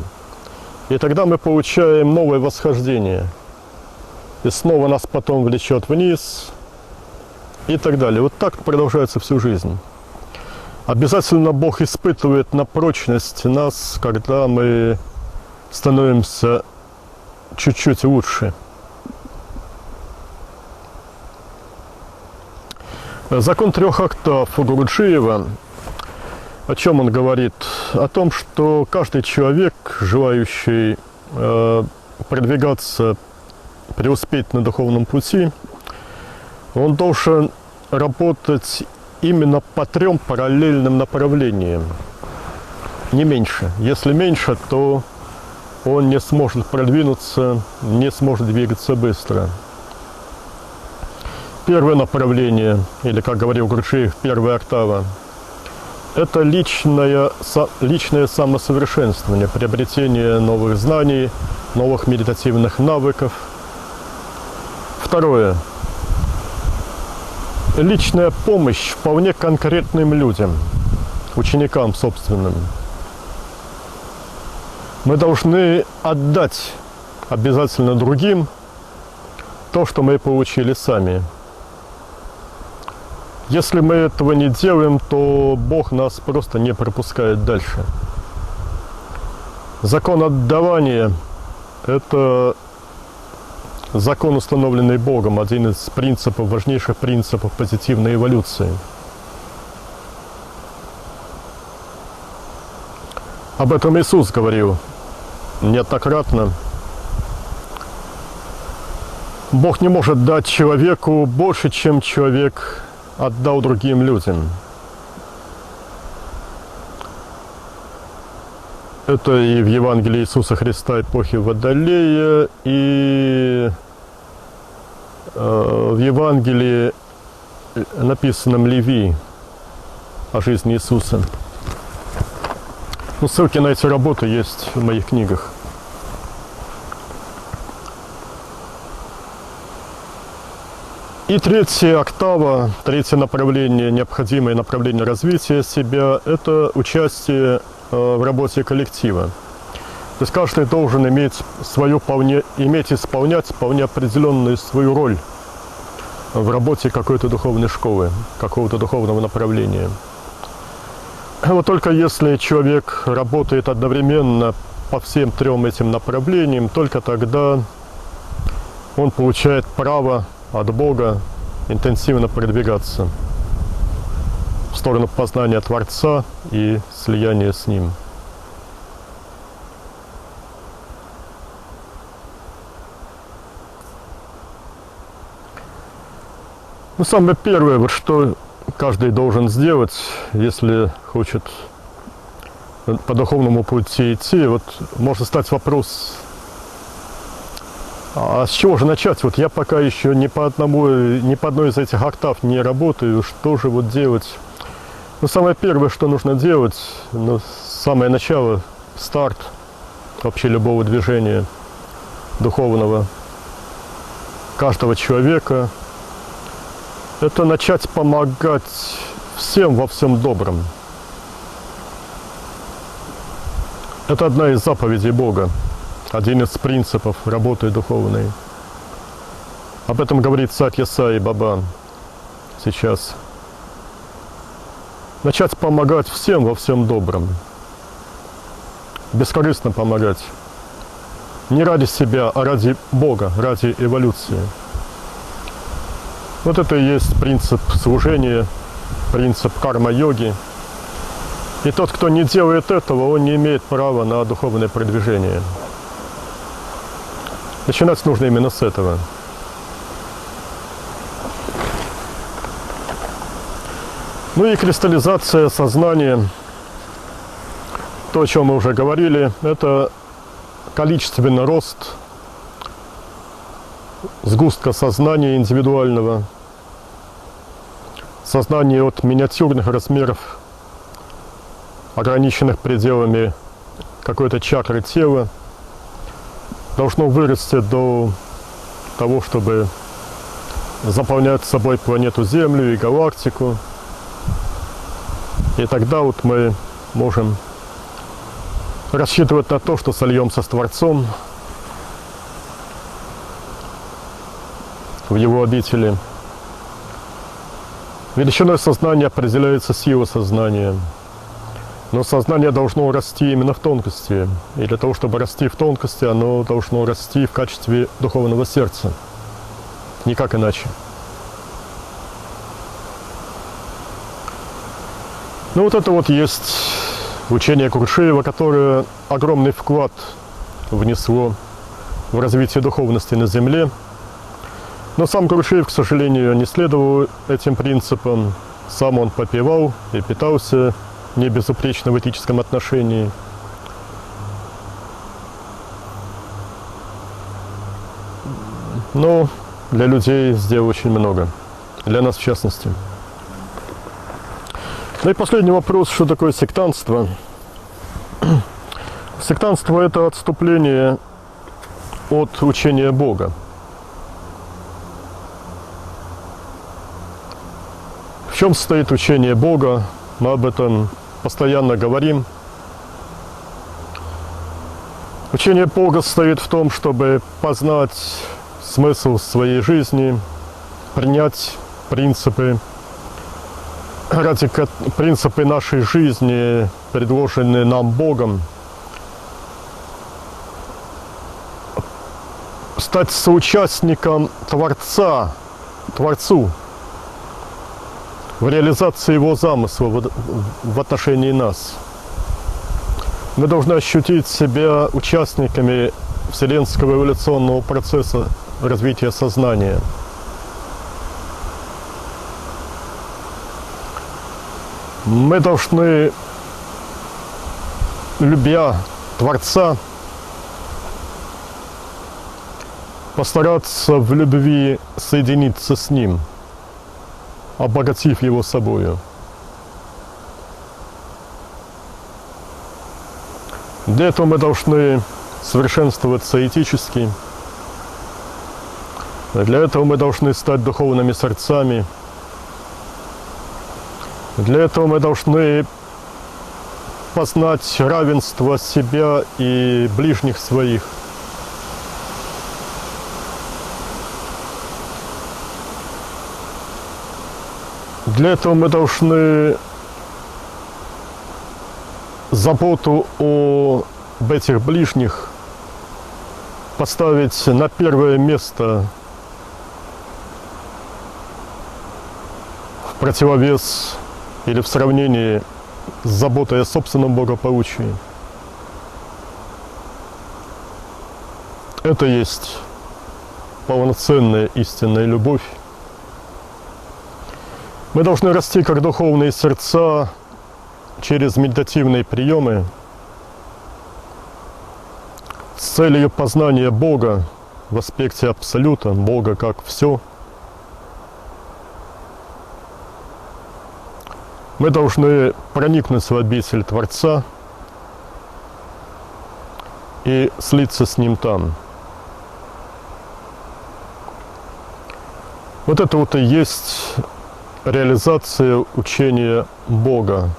И тогда мы получаем новое восхождение. И снова нас потом влечет вниз. И так далее. Вот так продолжается всю жизнь. Обязательно Бог испытывает на прочность нас, когда мы становимся чуть-чуть лучше. Закон 3 октав Гурджиева, о чем он говорит? О том, что каждый человек, желающий продвигаться, преуспеть на духовном пути, он должен работать именно по 3 параллельным направлениям, не меньше. Если меньше, то он не сможет продвинуться, не сможет двигаться быстро. Первое направление, или, как говорил Гурджиев, 1 октава, это личное самосовершенствование, приобретение новых знаний, новых медитативных навыков. Второе. Личная помощь вполне конкретным людям, ученикам собственным. Мы должны отдать обязательно другим то, что мы получили сами. Если мы этого не делаем, то Бог нас просто не пропускает дальше. Закон отдавания – это закон, установленный Богом, один из принципов, важнейших принципов позитивной эволюции. Об этом Иисус говорил неоднократно. Бог не может дать человеку больше, чем человек отдал другим людям. Это и в Евангелии Иисуса Христа эпохи Водолея, и в Евангелии, написанном Леви, о жизни Иисуса. Ссылки на эти работы есть в моих книгах. И третья октава, третье направление, необходимое направление развития себя – это участие в работе коллектива. То есть каждый должен иметь исполнять вполне определенную свою роль в работе какой-то духовной школы, какого-то духовного направления. Вот только если человек работает одновременно по всем трем этим направлениям, только тогда он получает право от Бога интенсивно продвигаться в сторону познания Творца и слияния с Ним. Ну, самое первое, вот что каждый должен сделать, если хочет по духовному пути идти, вот может стать вопрос, а с чего же начать? Вот я пока еще ни по одной из этих октав не работаю, что же вот делать? Ну, самое первое, что нужно делать, ну, самое начало, старт вообще любого движения духовного каждого человека, это начать помогать всем во всем добром. Это одна из заповедей Бога, один из принципов работы духовной. Об этом говорит царь Исаия Баба сейчас. Начать помогать всем во всем добром. Бескорыстно помогать. Не ради себя, а ради Бога, ради эволюции. Вот это и есть принцип служения, принцип карма-йоги. И тот, кто не делает этого, он не имеет права на духовное продвижение. Начинать нужно именно с этого. Ну и кристаллизация сознания, то, о чем мы уже говорили, это количественный рост сгустка сознания индивидуального, сознание от миниатюрных размеров, ограниченных пределами какой-то чакры тела, должно вырасти до того, чтобы заполнять собой планету Землю и галактику. И тогда вот мы можем рассчитывать на то, что сольемся с Творцом в Его обители. Величиной сознания определяется сила сознания. Но сознание должно расти именно в тонкости. И для того, чтобы расти в тонкости, оно должно расти в качестве духовного сердца. Никак иначе. Ну вот это вот есть учение Крушеева, которое огромный вклад внесло в развитие духовности на Земле. Но сам Крушеев, к сожалению, не следовал этим принципам. Сам он попивал и питался не безупречно в этическом отношении. Но для людей сделал очень много. Для нас в частности. Ну и последний вопрос, что такое сектантство? Сектантство – это отступление от учения Бога. В чем состоит учение Бога? Мы об этом постоянно говорим. Учение Бога состоит в том, чтобы познать смысл своей жизни, принять принципы нашей жизни, предложенные нам Богом, стать соучастником Творцу в реализации Его замысла в отношении нас. Мы должны ощутить себя участниками вселенского эволюционного процесса развития сознания. Мы должны, любя Творца, постараться в любви соединиться с Ним, обогатив Его собою. Для этого мы должны совершенствоваться этически, Для этого мы должны стать духовными сердцами. Для этого мы должны познать равенство себя и ближних своих. Для этого мы должны заботу об этих ближних поставить на первое место в противовес или в сравнении с заботой о собственном благополучии. Это есть полноценная истинная любовь. Мы должны расти как духовные сердца через медитативные приемы с целью познания Бога в аспекте абсолюта, Бога как все. Мы должны проникнуть в обитель Творца и слиться с Ним там. Вот это вот и есть реализация учения Бога.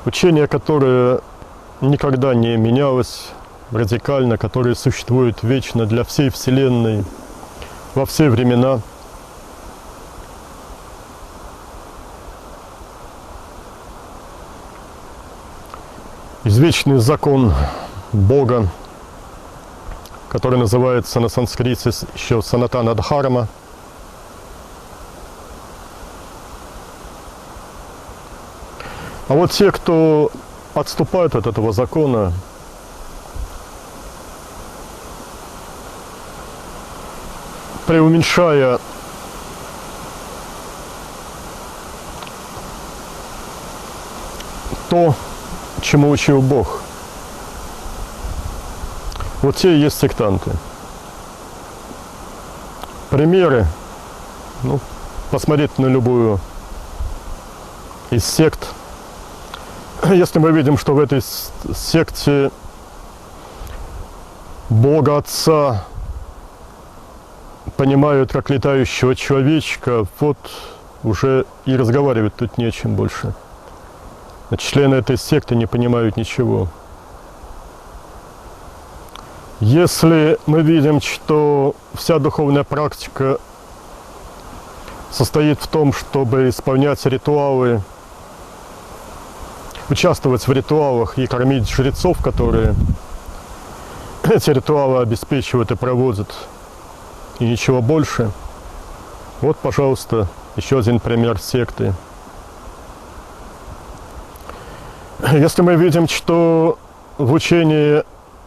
Учение, которое никогда не менялось радикально, которое существует вечно для всей Вселенной, во все времена. Извечный закон Бога, который называется на санскрите еще Санатана Дхарма. А вот те, кто отступают от этого закона, преуменьшая то, чему учил Бог, вот те и есть сектанты. Примеры, посмотреть на любую из сект. Если мы видим, что в этой секте Бога Отца понимают как летающего человечка, вот уже и разговаривать тут не о чем больше. Члены этой секты не понимают ничего. Если мы видим, что вся духовная практика состоит в том, чтобы исполнять ритуалы, участвовать в ритуалах и кормить жрецов, которые эти ритуалы обеспечивают и проводят, и ничего больше. Вот, пожалуйста, еще один пример секты. Если мы видим, что в учении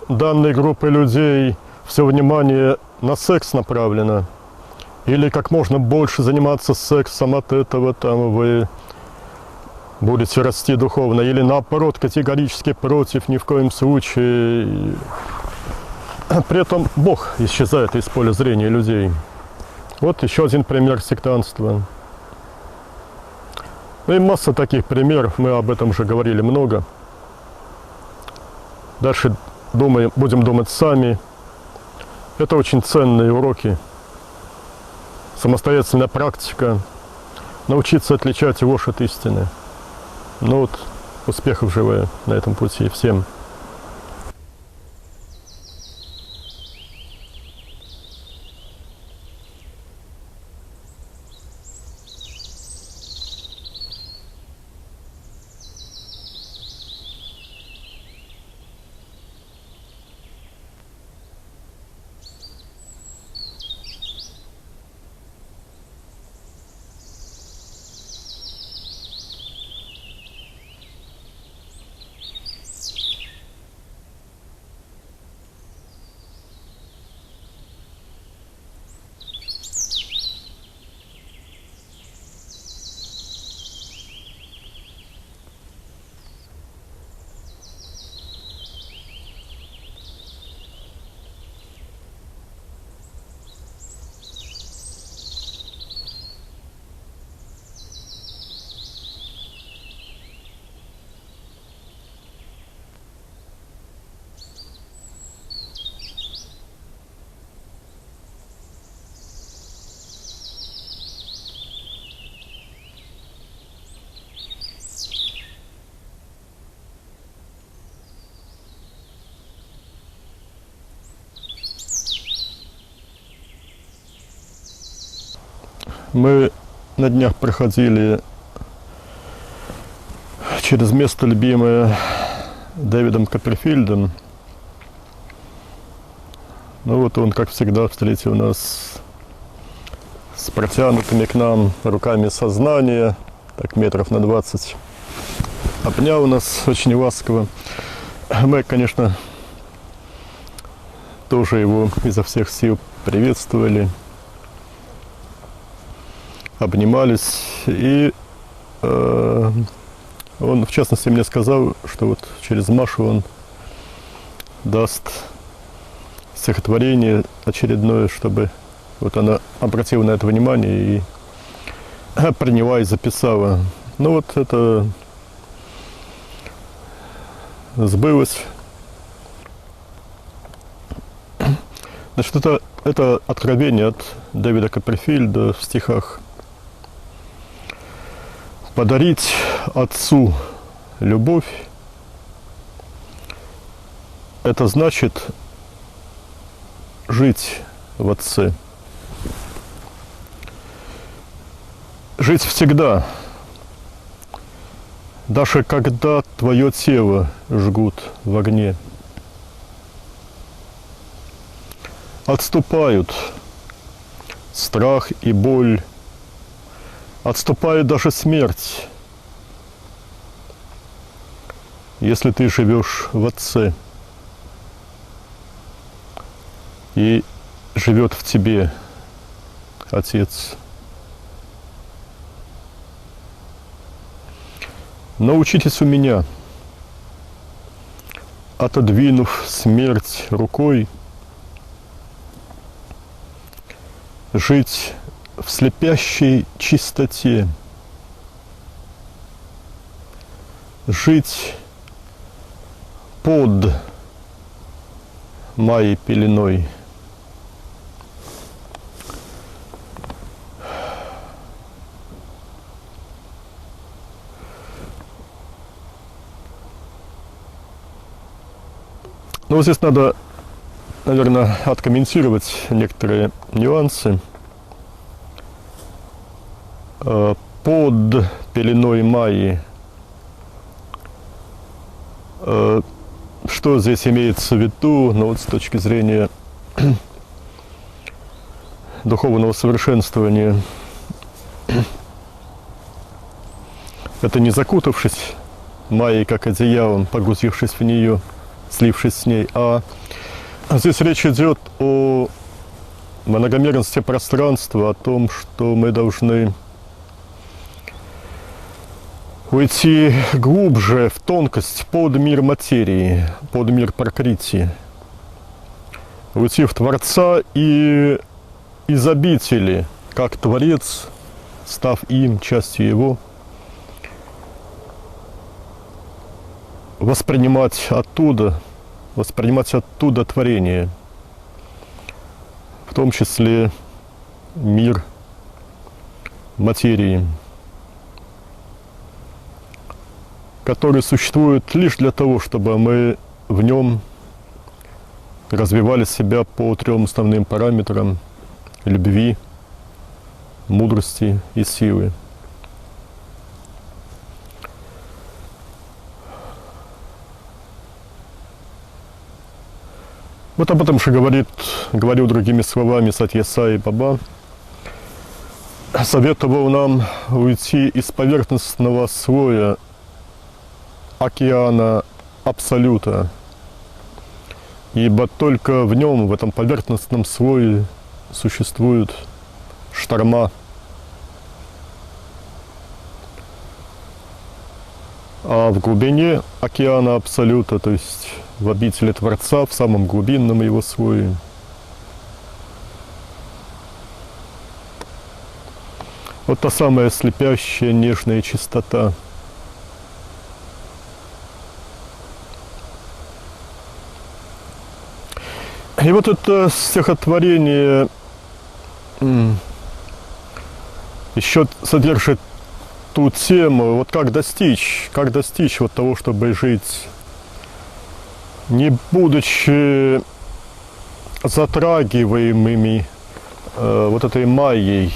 данной группы людей все внимание на секс направлено, или как можно больше заниматься сексом, от этого там вы будете расти духовно, или наоборот категорически против, ни в коем случае. При этом Бог исчезает из поля зрения людей. Вот еще один пример сектантства. Ну и масса таких примеров, мы об этом уже говорили много. Дальше будем думать сами. Это очень ценные уроки. Самостоятельная практика. Научиться отличать ложь от истины. Ну вот, успехов желаю на этом пути всем. Мы на днях проходили через место, любимое Дэвидом Копперфильдом. Ну вот он, как всегда, встретил нас с протянутыми к нам руками сознания, так метров на 20. Обнял нас очень ласково. Мы, конечно, тоже его изо всех сил приветствовали, обнимались. И он, в частности, мне сказал, что вот через Машу он даст стихотворение очередное, чтобы вот она обратила на это внимание и приняла и записала. Ну вот это сбылось. Значит, это откровение от Дэвида Копперфильда в стихах. Подарить отцу любовь – это значит жить в отце. Жить всегда, даже когда твое тело жгут в огне. Отступают страх и боль, отступает даже смерть, если ты живешь в отце и живет в тебе Отец. Научитесь у меня, отодвинув смерть рукой, жить в слепящей чистоте, жить под моей пеленой. Ну, вот здесь надо, наверное, откомментировать некоторые нюансы. Под пеленой Майи. Что здесь имеется в виду, ну, вот с точки зрения духовного совершенствования? Это не закутавшись Майей как одеялом, погрузившись в нее, слившись с ней, а здесь речь идет о многомерности пространства, о том, что мы должны уйти глубже в тонкость, под мир материи, под мир пракрити, уйти в Творца и из обители, как Творец, став им, частью Его, воспринимать оттуда творение, в том числе мир материи, который существует лишь для того, чтобы мы в нем развивали себя по 3 основным параметрам: любви, мудрости и силы. Вот об этом же говорил другими словами Сатья Сай Баба. Советовал нам уйти из поверхностного слоя океана Абсолюта, ибо только в нем, в этом поверхностном слое, существуют шторма. А в глубине океана Абсолюта, то есть в обители Творца, в самом глубинном его слое, вот та самая слепящая нежная чистота. И вот это стихотворение еще содержит ту тему, вот как достичь вот того, чтобы жить, не будучи затрагиваемыми вот этой майей,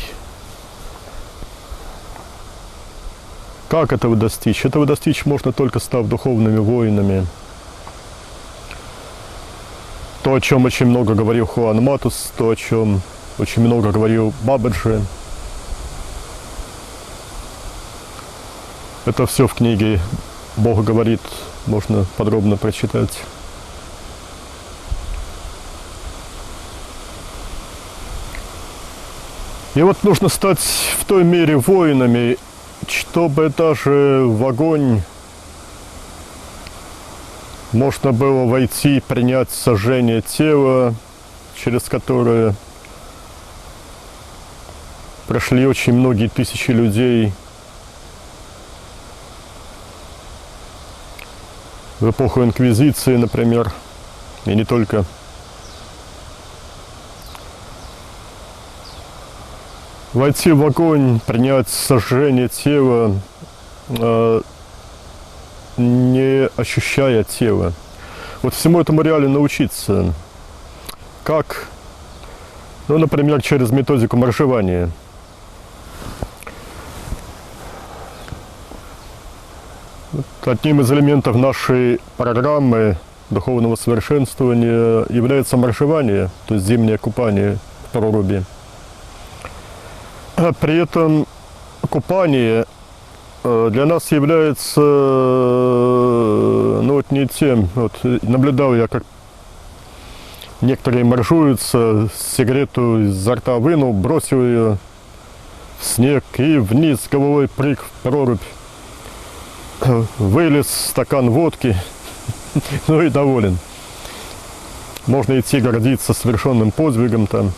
Как этого достичь? Этого достичь можно только став духовными воинами. То, о чем очень много говорил Хуан Матус, то, о чем очень много говорил Бабаджи. Это все в книге «Бог говорит», можно подробно прочитать. И вот нужно стать в той мере воинами, чтобы даже в огонь можно было войти, принять сожжение тела, через которое прошли очень многие тысячи людей в эпоху Инквизиции, например, и не только. Войти в огонь, принять сожжение тела, не ощущая тела. Вот всему этому реально научиться. Как? Ну, например, через методику моржевания. Одним из элементов нашей программы духовного совершенствования является моржевание, то есть зимнее купание в проруби. При этом купание для нас является, ну вот не тем, вот наблюдал я, как некоторые моржуются, сигарету изо рта вынул, бросил ее в снег и вниз головой прыг в прорубь, вылез стакан водки, ну и доволен. Можно идти гордиться совершенным подвигом там.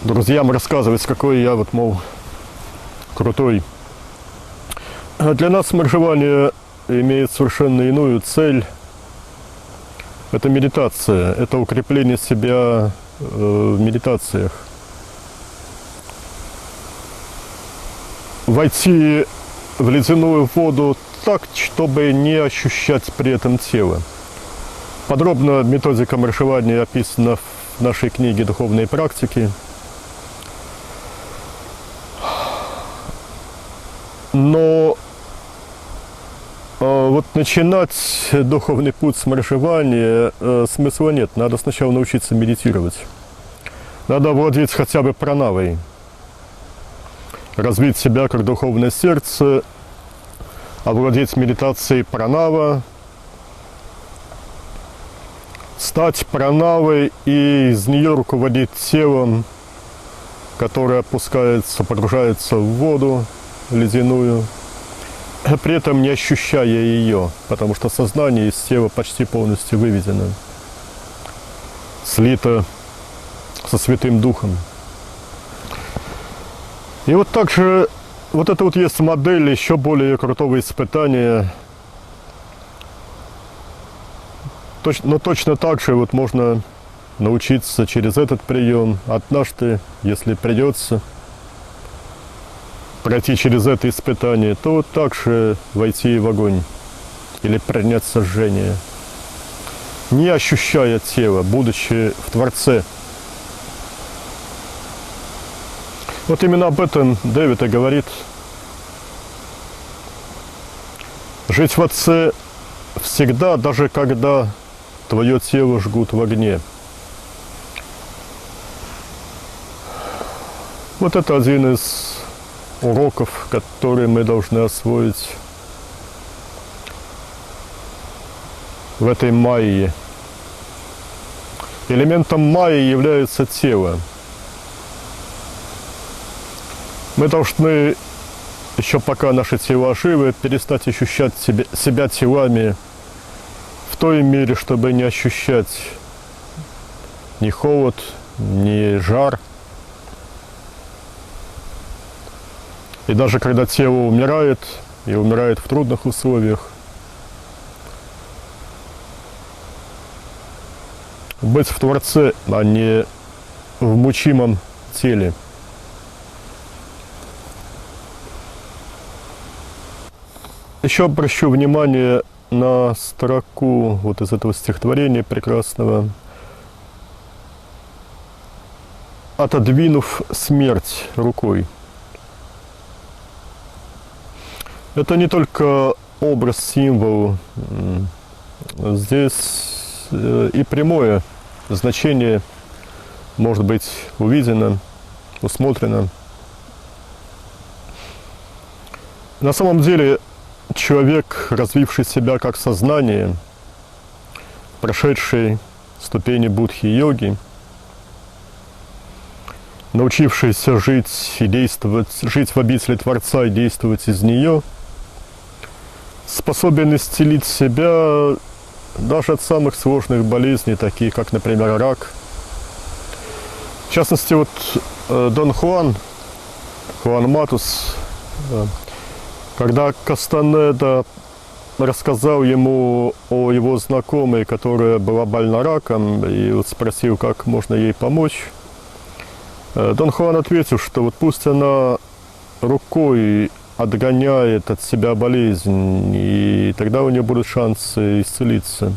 Друзьям рассказывать, какой я, вот, мол, крутой. А для нас моржевание имеет совершенно иную цель. Это медитация, это укрепление себя в медитациях. Войти в ледяную воду так, чтобы не ощущать при этом тело. Подробно методика моржевания описана в нашей книге «Духовные практики». Но вот начинать духовный путь с моржевания смысла нет. Надо сначала научиться медитировать. Надо овладеть хотя бы пранавой. Развить себя как духовное сердце, овладеть медитацией пранава, стать пранавой и из нее руководить телом, которое опускается, погружается в воду ледяную, при этом не ощущая ее, потому что сознание из тела почти полностью выведено, слито со Святым Духом. И вот также, вот это вот есть модель еще более крутого испытания, но точно так же вот можно научиться через этот прием однажды, если придется пройти через это испытание, то вот так же войти в огонь или принять сожжение, не ощущая тела, будучи в Творце. Вот именно об этом Дэвид и говорит. Жить в Отце всегда, даже когда твое тело жгут в огне. Вот это один из уроков, которые мы должны освоить в этой майе. Элементом майи является тело. Мы должны, еще пока наши тела живы, перестать ощущать себя телами в той мере, чтобы не ощущать ни холод, ни жар. И даже когда тело умирает, и умирает в трудных условиях, быть в Творце, а не в мучимом теле. Еще обращу внимание на строку вот из этого стихотворения прекрасного. «Отодвинув смерть рукой». Это не только образ, символ. Здесь и прямое значение может быть увидено, усмотрено. На самом деле человек, развивший себя как сознание, прошедший ступени будхи-йоги, научившийся жить и действовать, жить в обители Творца и действовать из нее, способен исцелить себя даже от самых сложных болезней, таких как, например, рак. В частности, вот Дон Хуан Матус, когда Кастанеда рассказал ему о его знакомой, которая была больна раком, и вот спросил, как можно ей помочь, Дон Хуан ответил, что вот пусть она рукой отгоняет от себя болезнь, и тогда у нее будут шансы исцелиться.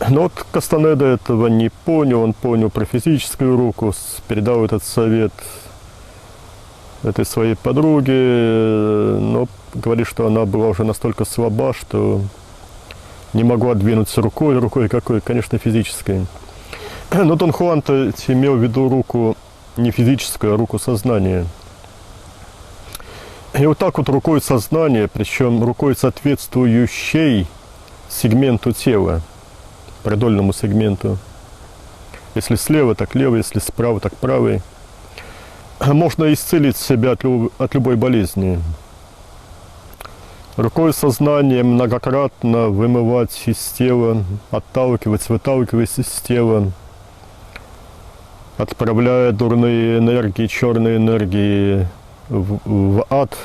Но вот Кастанеда этого не понял, он понял про физическую руку, передал этот совет этой своей подруге, но говорит, что она была уже настолько слаба, что не могла двинуться рукой какой, конечно, физической. Но Дон Хуан-то имел в виду руку не физическую, а руку сознания. И вот так вот рукой сознания, причем рукой соответствующей сегменту тела, продольному сегменту. Если слева, так левый, если справа, так правый. Можно исцелить себя от любой болезни. Рукой сознания многократно вымывать из тела, отталкивать, выталкивать из тела, отправляя дурные энергии, черные энергии в ад.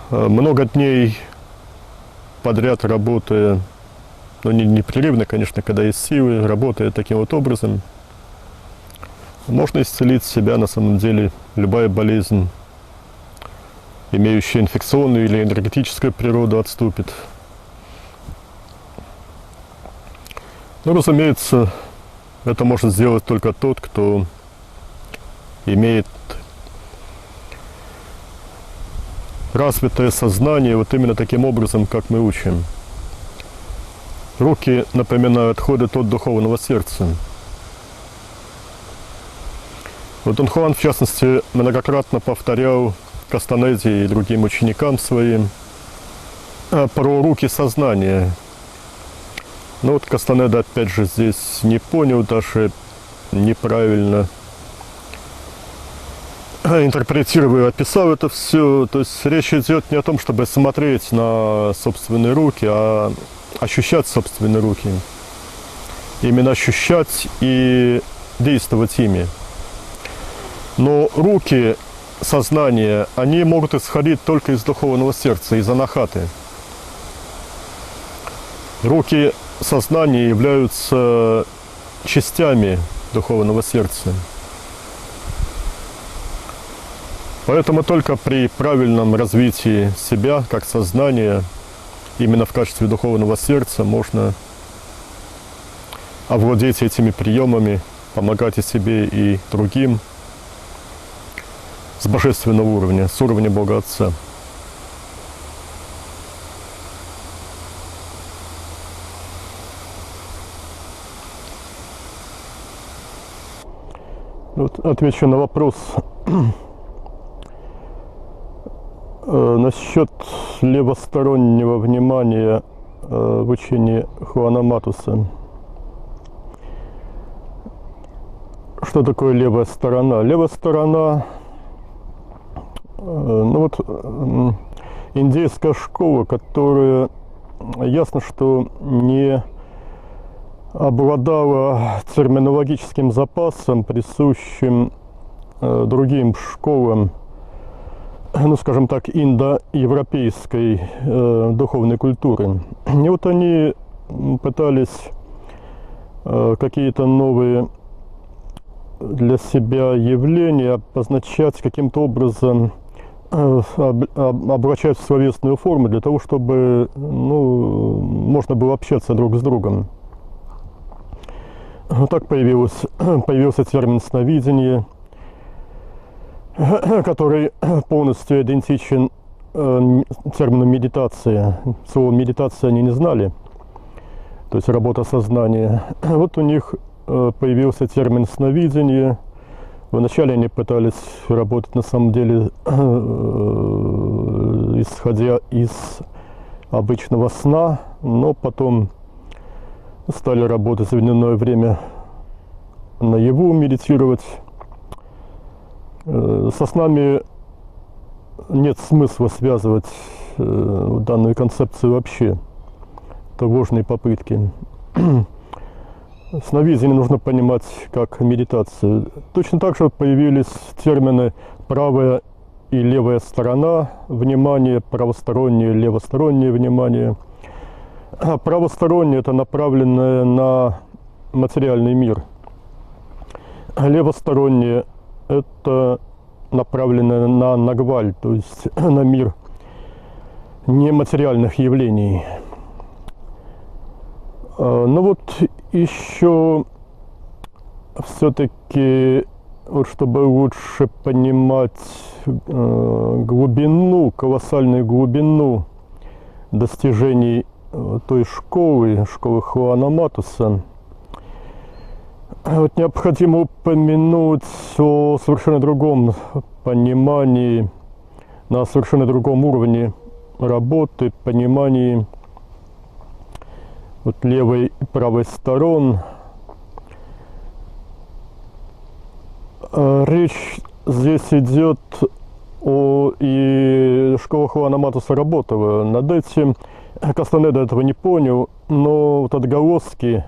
Много дней подряд работая, но не непрерывно, конечно, когда есть силы, работая таким вот образом, можно исцелить себя на самом деле. Любая болезнь, имеющая инфекционную или энергетическую природу, отступит. Но, разумеется, это может сделать только тот, кто имеет развитое сознание вот именно таким образом, как мы учим. Руки напоминают ходы от духовного сердца. Вот Дон Хуан, в частности, многократно повторял Кастанеде и другим ученикам своим про руки сознания. Но вот Кастанеда, опять же, здесь не понял, даже неправильно интерпретировал, описал это все. То есть речь идет не о том, чтобы смотреть на собственные руки, а ощущать собственные руки. Именно ощущать и действовать ими. Но руки сознания, они могут исходить только из духовного сердца, из анахаты. Руки сознания являются частями духовного сердца. Поэтому только при правильном развитии себя, как сознания, именно в качестве духовного сердца, можно овладеть этими приемами, помогать и себе, и другим с божественного уровня, с уровня Бога Отца. Вот отвечу на вопрос насчет левостороннего внимания в учении Хуана Матуса. Что такое левая сторона? Левая сторона, ну вот, индейская школа, которая, ясно, что не обладала терминологическим запасом, присущим другим школам, ну, скажем так, индоевропейской духовной культуры. И вот они пытались какие-то новые для себя явления обозначать каким-то образом, облачать в словесную форму для того, чтобы, ну, можно было общаться друг с другом. Вот так появился термин «сновидение». который полностью идентичен термину медитация. Слово медитация они не знали, то есть работа сознания. Вот у них появился термин сновидение. Вначале они пытались работать на самом деле, исходя из обычного сна, но потом стали работать в дневное время наяву, медитировать. Со снами нет смысла связывать данную концепцию вообще. Это ложные попытки. Сновидение нужно понимать как медитацию. Точно так же появились термины правая и левая сторона внимания, правостороннее, левостороннее внимание. Правостороннее – это направленное на материальный мир. Левостороннее – это направленное на нагваль, то есть на мир нематериальных явлений. Но вот еще все-таки, вот чтобы лучше понимать глубину, колоссальную глубину достижений той школы Хуана Матуса, вот необходимо упомянуть о совершенно другом понимании, на совершенно другом уровне работы, понимании вот левой и правой сторон. Речь здесь идет и школа Хуана Матуса работала над этим. Кастанеда этого не понял, но вот отголоски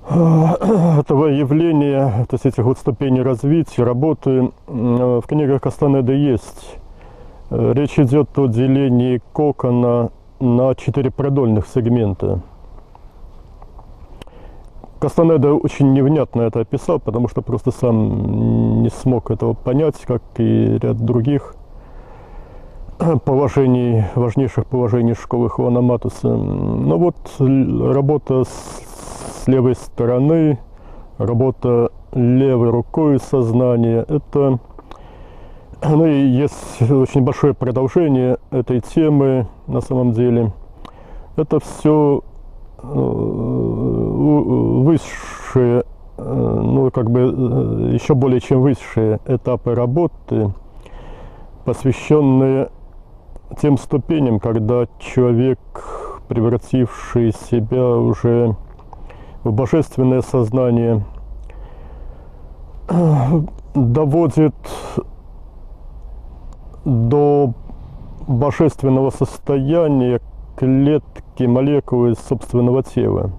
этого явления, то есть этих вот ступеней развития, работы в книгах Кастанеды есть. Речь идет о делении кокона на 4 продольных сегмента. Кастанеда очень невнятно это описал, потому что просто сам не смог этого понять, как и ряд других положений, важнейших положений школы Хуана Матуса. Но вот работа с левой стороны, работа левой рукой сознания, это, ну и есть очень большое продолжение этой темы на самом деле. Это все высшие, ну как бы еще более чем высшие этапы работы, посвященные тем ступеням, когда человек, превративший себя уже в божественное сознание, доводит до божественного состояния клетки, молекулы собственного тела.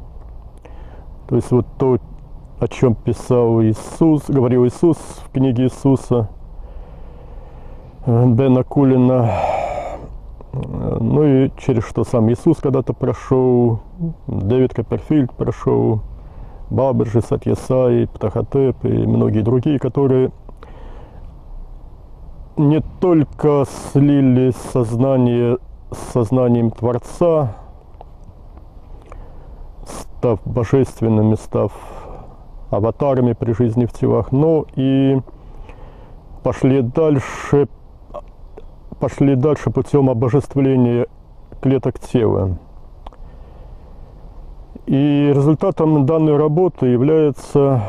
То есть вот то, о чем писал Иисус, говорил Иисус в книге Иисуса Бена Кулина, ну и через что сам Иисус когда-то прошел, Дэвид Копперфильд прошел, Бабаджи, Сатья Сай, Птахотеп и многие другие, которые не только слили сознание с сознанием Творца, став божественными, став аватарами при жизни в телах, но и пошли дальше путем обожествления клеток тела. И результатом данной работы является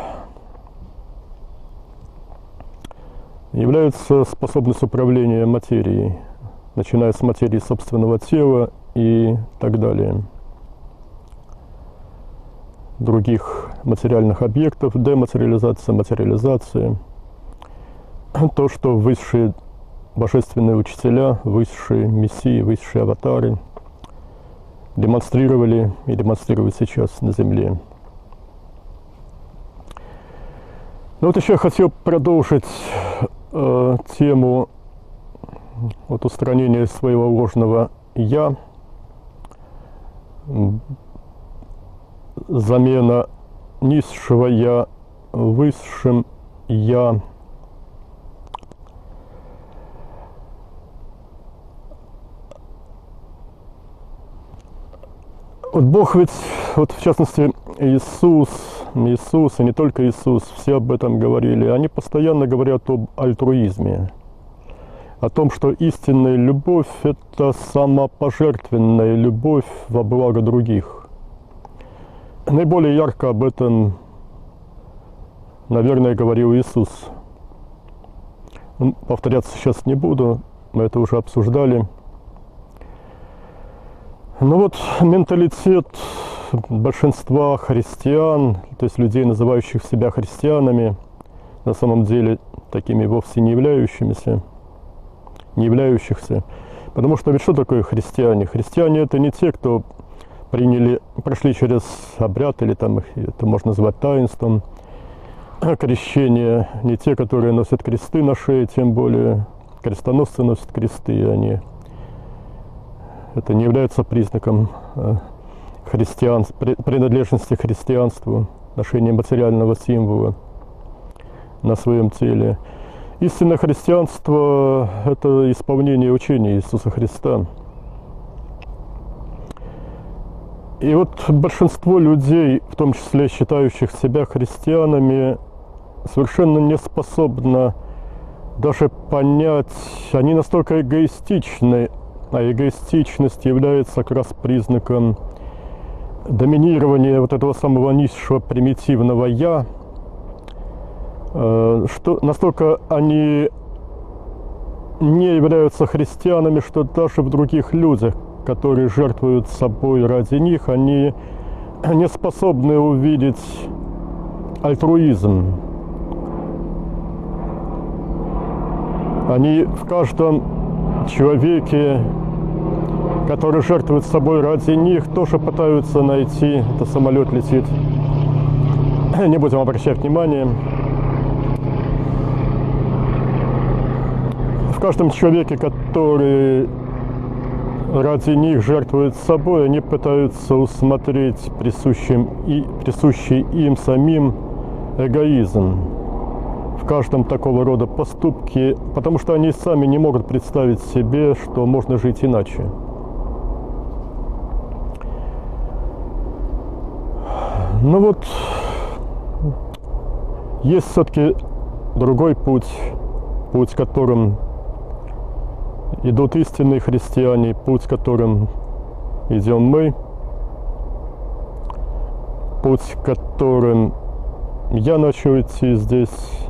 способность управления материей, начиная с материи собственного тела и так далее. Других материальных объектов, дематериализация, материализация. То, что высшие божественные учителя, высшие мессии, высшие аватары демонстрировали и демонстрируют сейчас на Земле. Ну вот еще я хотел продолжить тему вот устранения своего ложного «я», замена низшего «я» высшим «я». Вот Бог ведь, вот в частности Иисус, Иисус, и не только Иисус, все об этом говорили, они постоянно говорят об альтруизме, о том, что истинная любовь – это самопожертвенная любовь во благо других. Наиболее ярко об этом, наверное, говорил Иисус. Повторяться сейчас не буду, мы это уже обсуждали. Ну вот менталитет большинства христиан, то есть людей, называющих себя христианами, на самом деле такими вовсе не являющихся. Потому что ведь что такое христиане? Христиане – это не те, кто прошли через обряд, или там это можно назвать таинством крещения, не те, которые носят кресты на шее, тем более крестоносцы носят кресты, и они это не является признаком принадлежности к христианству, ношения материального символа на своем теле. Истинное христианство – это исполнение учения Иисуса Христа. И вот большинство людей, в том числе считающих себя христианами, совершенно не способно даже понять, они настолько эгоистичны, а эгоистичность является как раз признаком доминирования вот этого самого низшего примитивного «я», что настолько они не являются христианами, что даже в других людях, которые жертвуют собой ради них, они не способны увидеть альтруизм. Они в каждом человеке, который жертвует собой ради них, тоже пытаются найти, это самолет летит, не будем обращать внимания. В каждом человеке, который ради них жертвует собой, они пытаются усмотреть присущий им самим эгоизм в каждом такого рода поступке, потому что они сами не могут представить себе, что можно жить иначе. Ну вот, есть все-таки другой путь, которым идут истинные христиане, путь, которым идем мы, путь, которым я начал идти здесь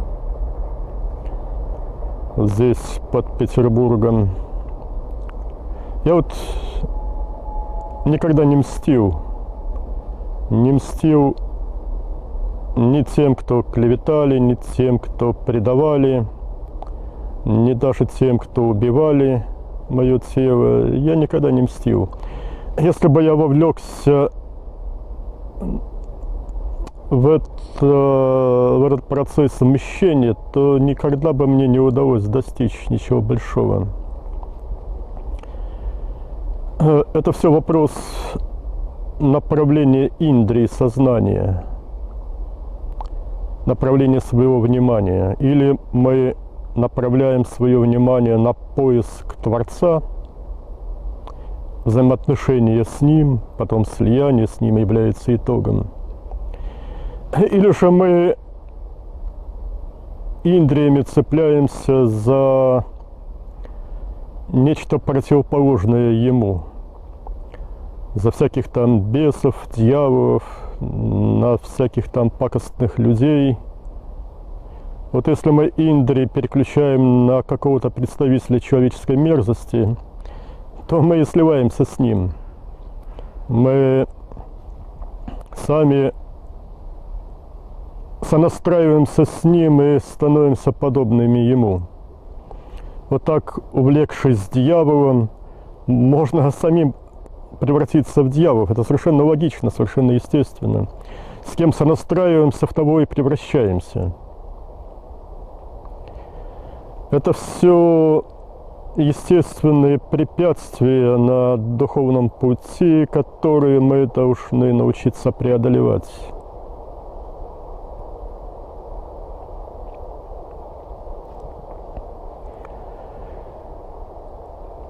под Петербургом. Я вот никогда не мстил ни тем, кто клеветали, ни тем, кто предавали, ни даже тем, кто убивали мое тело. Я никогда не мстил. Если бы я вовлекся в этот процесс мщения, то никогда бы мне не удалось достичь ничего большого. Это все вопрос направления индрии сознания, направления своего внимания. Или мы направляем свое внимание на поиск Творца, взаимоотношения с Ним, потом слияние с Ним является итогом. Или же мы индриями цепляемся за нечто противоположное Ему, за всяких там бесов, дьяволов, на всяких там пакостных людей. Вот если мы индрии переключаем на какого-то представителя человеческой мерзости, то мы и сливаемся с ним. Мы сами сонастраиваемся с ним и становимся подобными ему. Вот так, увлекшись дьяволом, можно самим превратиться в дьяволов. Это совершенно логично, совершенно естественно. С кем сонастраиваемся, в того и превращаемся. Это все естественные препятствия на духовном пути, которые мы должны научиться преодолевать.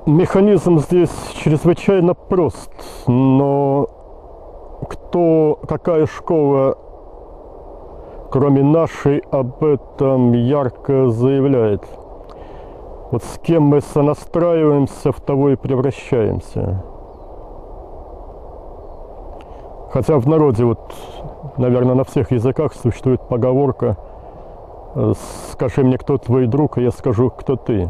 Механизм здесь чрезвычайно прост, но какая школа кроме нашей, об этом ярко заявляет. Вот с кем мы сонастраиваемся, в того и превращаемся. Хотя в народе, вот, наверное, на всех языках существует поговорка «Скажи мне, кто твой друг, и я скажу, кто ты».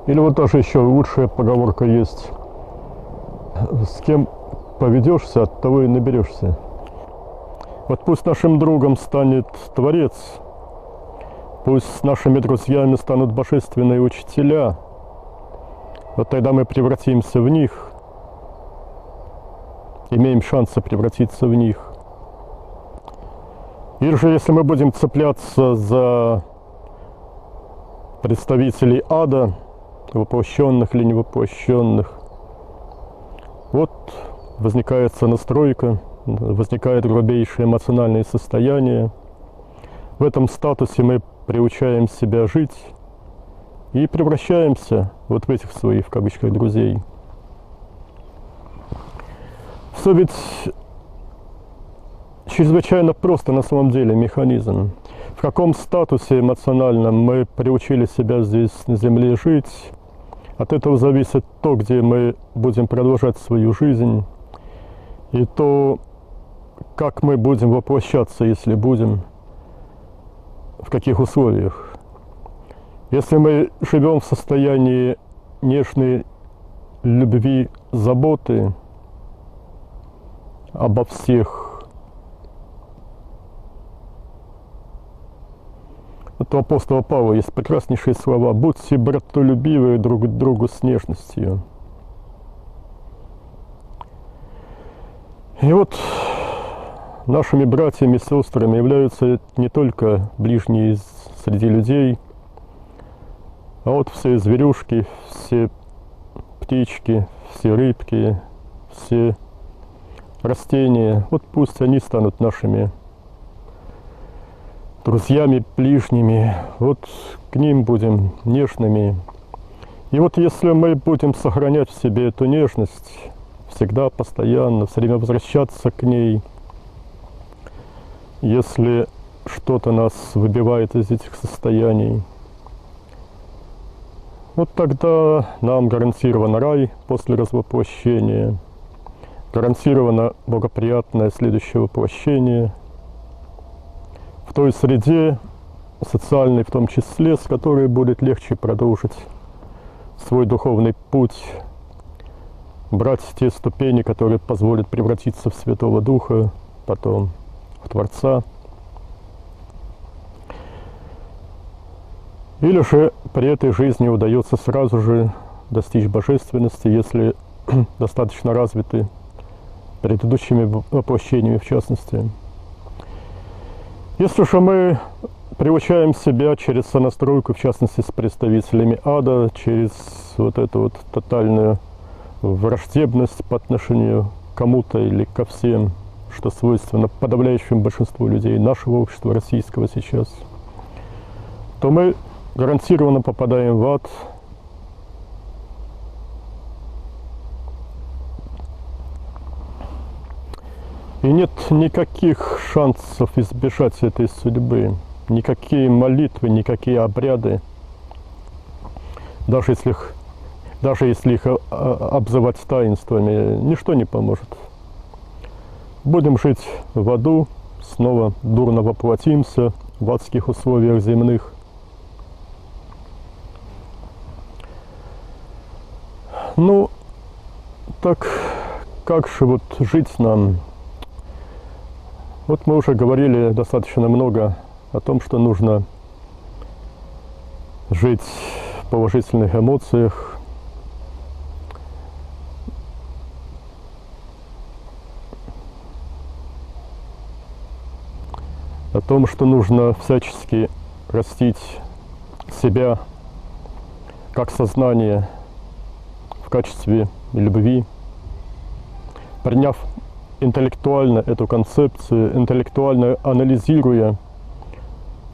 Или вот даже еще лучшая поговорка есть: «С кем поведешься, от того и наберешься». Вот пусть нашим другом станет Творец, пусть нашими друзьями станут божественные учителя. Вот тогда мы превратимся в них, имеем шансы превратиться в них. Или же, если мы будем цепляться за представителей ада, воплощенных или невоплощенных, вот возникает сонастройка, возникает грубейшее эмоциональное состояние. В этом статусе мы приучаем себя жить и превращаемся вот в этих своих, в кавычках, друзей. Все ведь чрезвычайно просто на самом деле механизм. В каком статусе эмоциональном мы приучили себя здесь на Земле жить, от этого зависит то, где мы будем продолжать свою жизнь, и то, как мы будем воплощаться, если будем, в каких условиях. Если мы живем в состоянии нежной любви, заботы обо всех, от апостола Павла есть прекраснейшие слова: «Будьте братолюбивы друг к другу с нежностью». И вот нашими братьями и сестрами являются не только ближние среди людей, а вот все зверюшки, все птички, все рыбки, все растения. Вот пусть они станут нашими друзьями, ближними. Вот к ним будем нежными. И вот если мы будем сохранять в себе эту нежность, всегда, постоянно, все время возвращаться к ней, если что-то нас выбивает из этих состояний, вот тогда нам гарантирован рай после развоплощения, гарантировано благоприятное следующее воплощение в той среде, социальной в том числе, с которой будет легче продолжить свой духовный путь, брать те ступени, которые позволят превратиться в Святого Духа, потом в Творца. Или же при этой жизни удается сразу же достичь божественности, если достаточно развиты предыдущими воплощениями, в частности. Если же мы приучаем себя через сонастройку, в частности, с представителями ада, через вот эту вот тотальную враждебность по отношению к кому-то или ко всем, что свойственно подавляющему большинству людей нашего общества, российского сейчас, то мы гарантированно попадаем в ад. И нет никаких шансов избежать этой судьбы. Никакие молитвы, никакие обряды, даже если их обзывать таинствами, ничто не поможет. Будем жить в аду, снова дурно воплотимся в адских условиях земных. Ну, так как же вот жить нам? Вот мы уже говорили достаточно много о том, что нужно жить в положительных эмоциях, о том, что нужно всячески растить себя как сознание в качестве любви, приняв интеллектуально эту концепцию, интеллектуально анализируя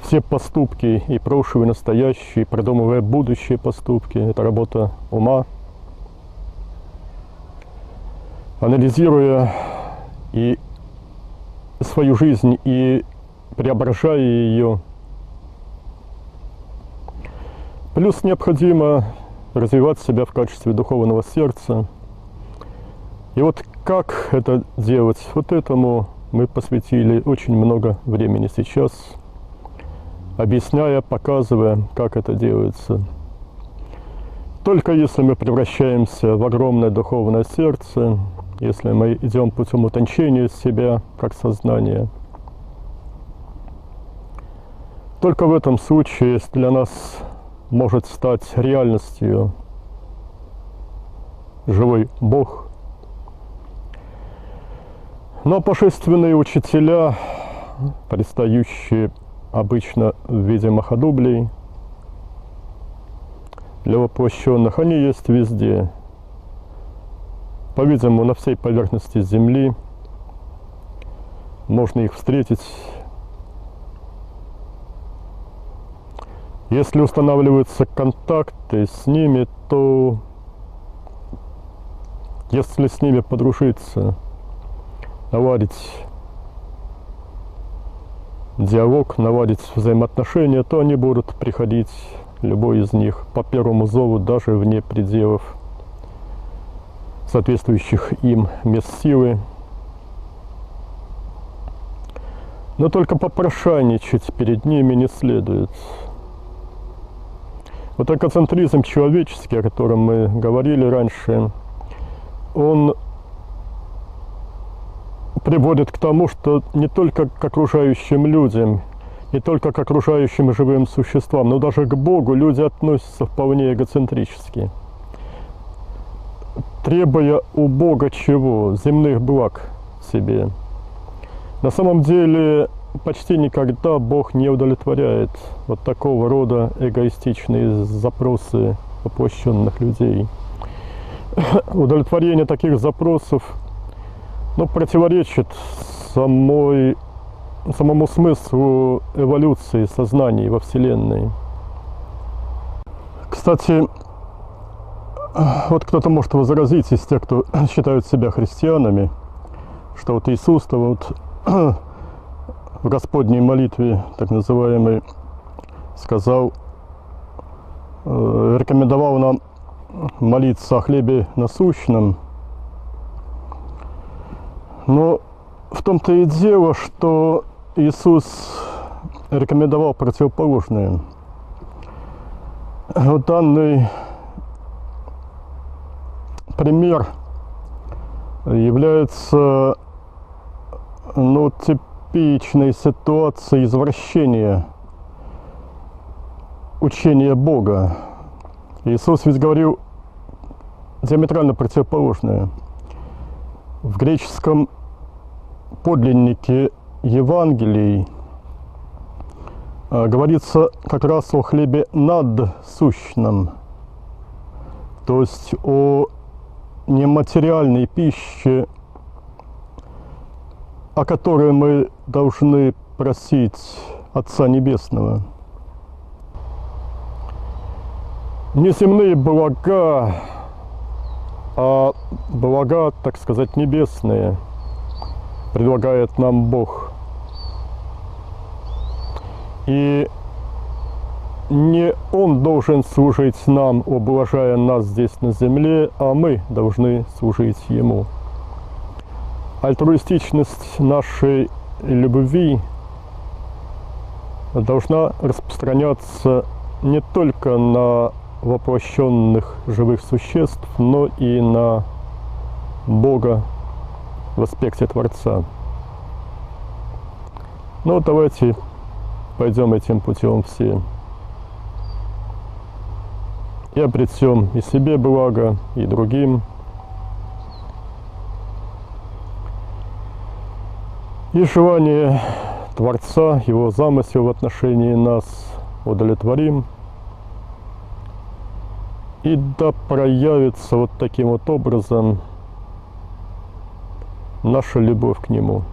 все поступки, и прошлые, и настоящие, продумывая будущие поступки. Это работа ума. Анализируя и свою жизнь, и преображая ее. Плюс необходимо развивать себя в качестве духовного сердца. И вот как это делать? Вот этому мы посвятили очень много времени сейчас, объясняя, показывая, как это делается. Только если мы превращаемся в огромное духовное сердце, если мы идем путем утончения себя как сознания, только в этом случае для нас может стать реальностью живой Бог. Но божественные учителя, предстающие обычно в виде махадублей, для воплощенных, они есть везде. По-видимому, на всей поверхности Земли можно их встретить. Если устанавливаются контакты с ними, то если с ними подружиться, наладить диалог, наладить взаимоотношения, то они будут приходить, любой из них, по первому зову, даже вне пределов соответствующих им мест силы. Но только попрошайничать перед ними не следует. Вот эгоцентризм человеческий, о котором мы говорили раньше, он приводит к тому, что не только к окружающим людям, не только к окружающим живым существам, но даже к Богу люди относятся вполне эгоцентрически, требуя у Бога чего? Земных благ себе. На самом деле почти никогда Бог не удовлетворяет вот такого рода эгоистичные запросы воплощенных людей. Удовлетворение таких запросов противоречит самому смыслу эволюции сознаний во Вселенной. Кстати, вот кто-то может возразить из тех, кто считают себя христианами, что вот Иисус-то вот в Господней молитве, так называемой, сказал, рекомендовал нам молиться о хлебе насущном. Но в том-то и дело, что Иисус рекомендовал противоположное. Вот данный пример является типичной ситуацией извращения учения Бога. Иисус ведь говорил диаметрально противоположное. В греческом подлиннике Евангелий говорится как раз о хлебе надсущном, то есть о нематериальной пище, о которой мы должны просить Отца Небесного. Не земные блага, а блага, так сказать, небесные предлагает нам Бог. И не Он должен служить нам, ублажая нас здесь на земле, а мы должны служить Ему. Альтруистичность нашей любви должна распространяться не только на воплощенных живых существ, но и на Бога в аспекте Творца. Ну, давайте пойдем этим путем все. И обретем и себе благо, и другим. И желание Творца, Его замысел в отношении нас удовлетворим. И да проявится вот таким вот образом наша любовь к Нему.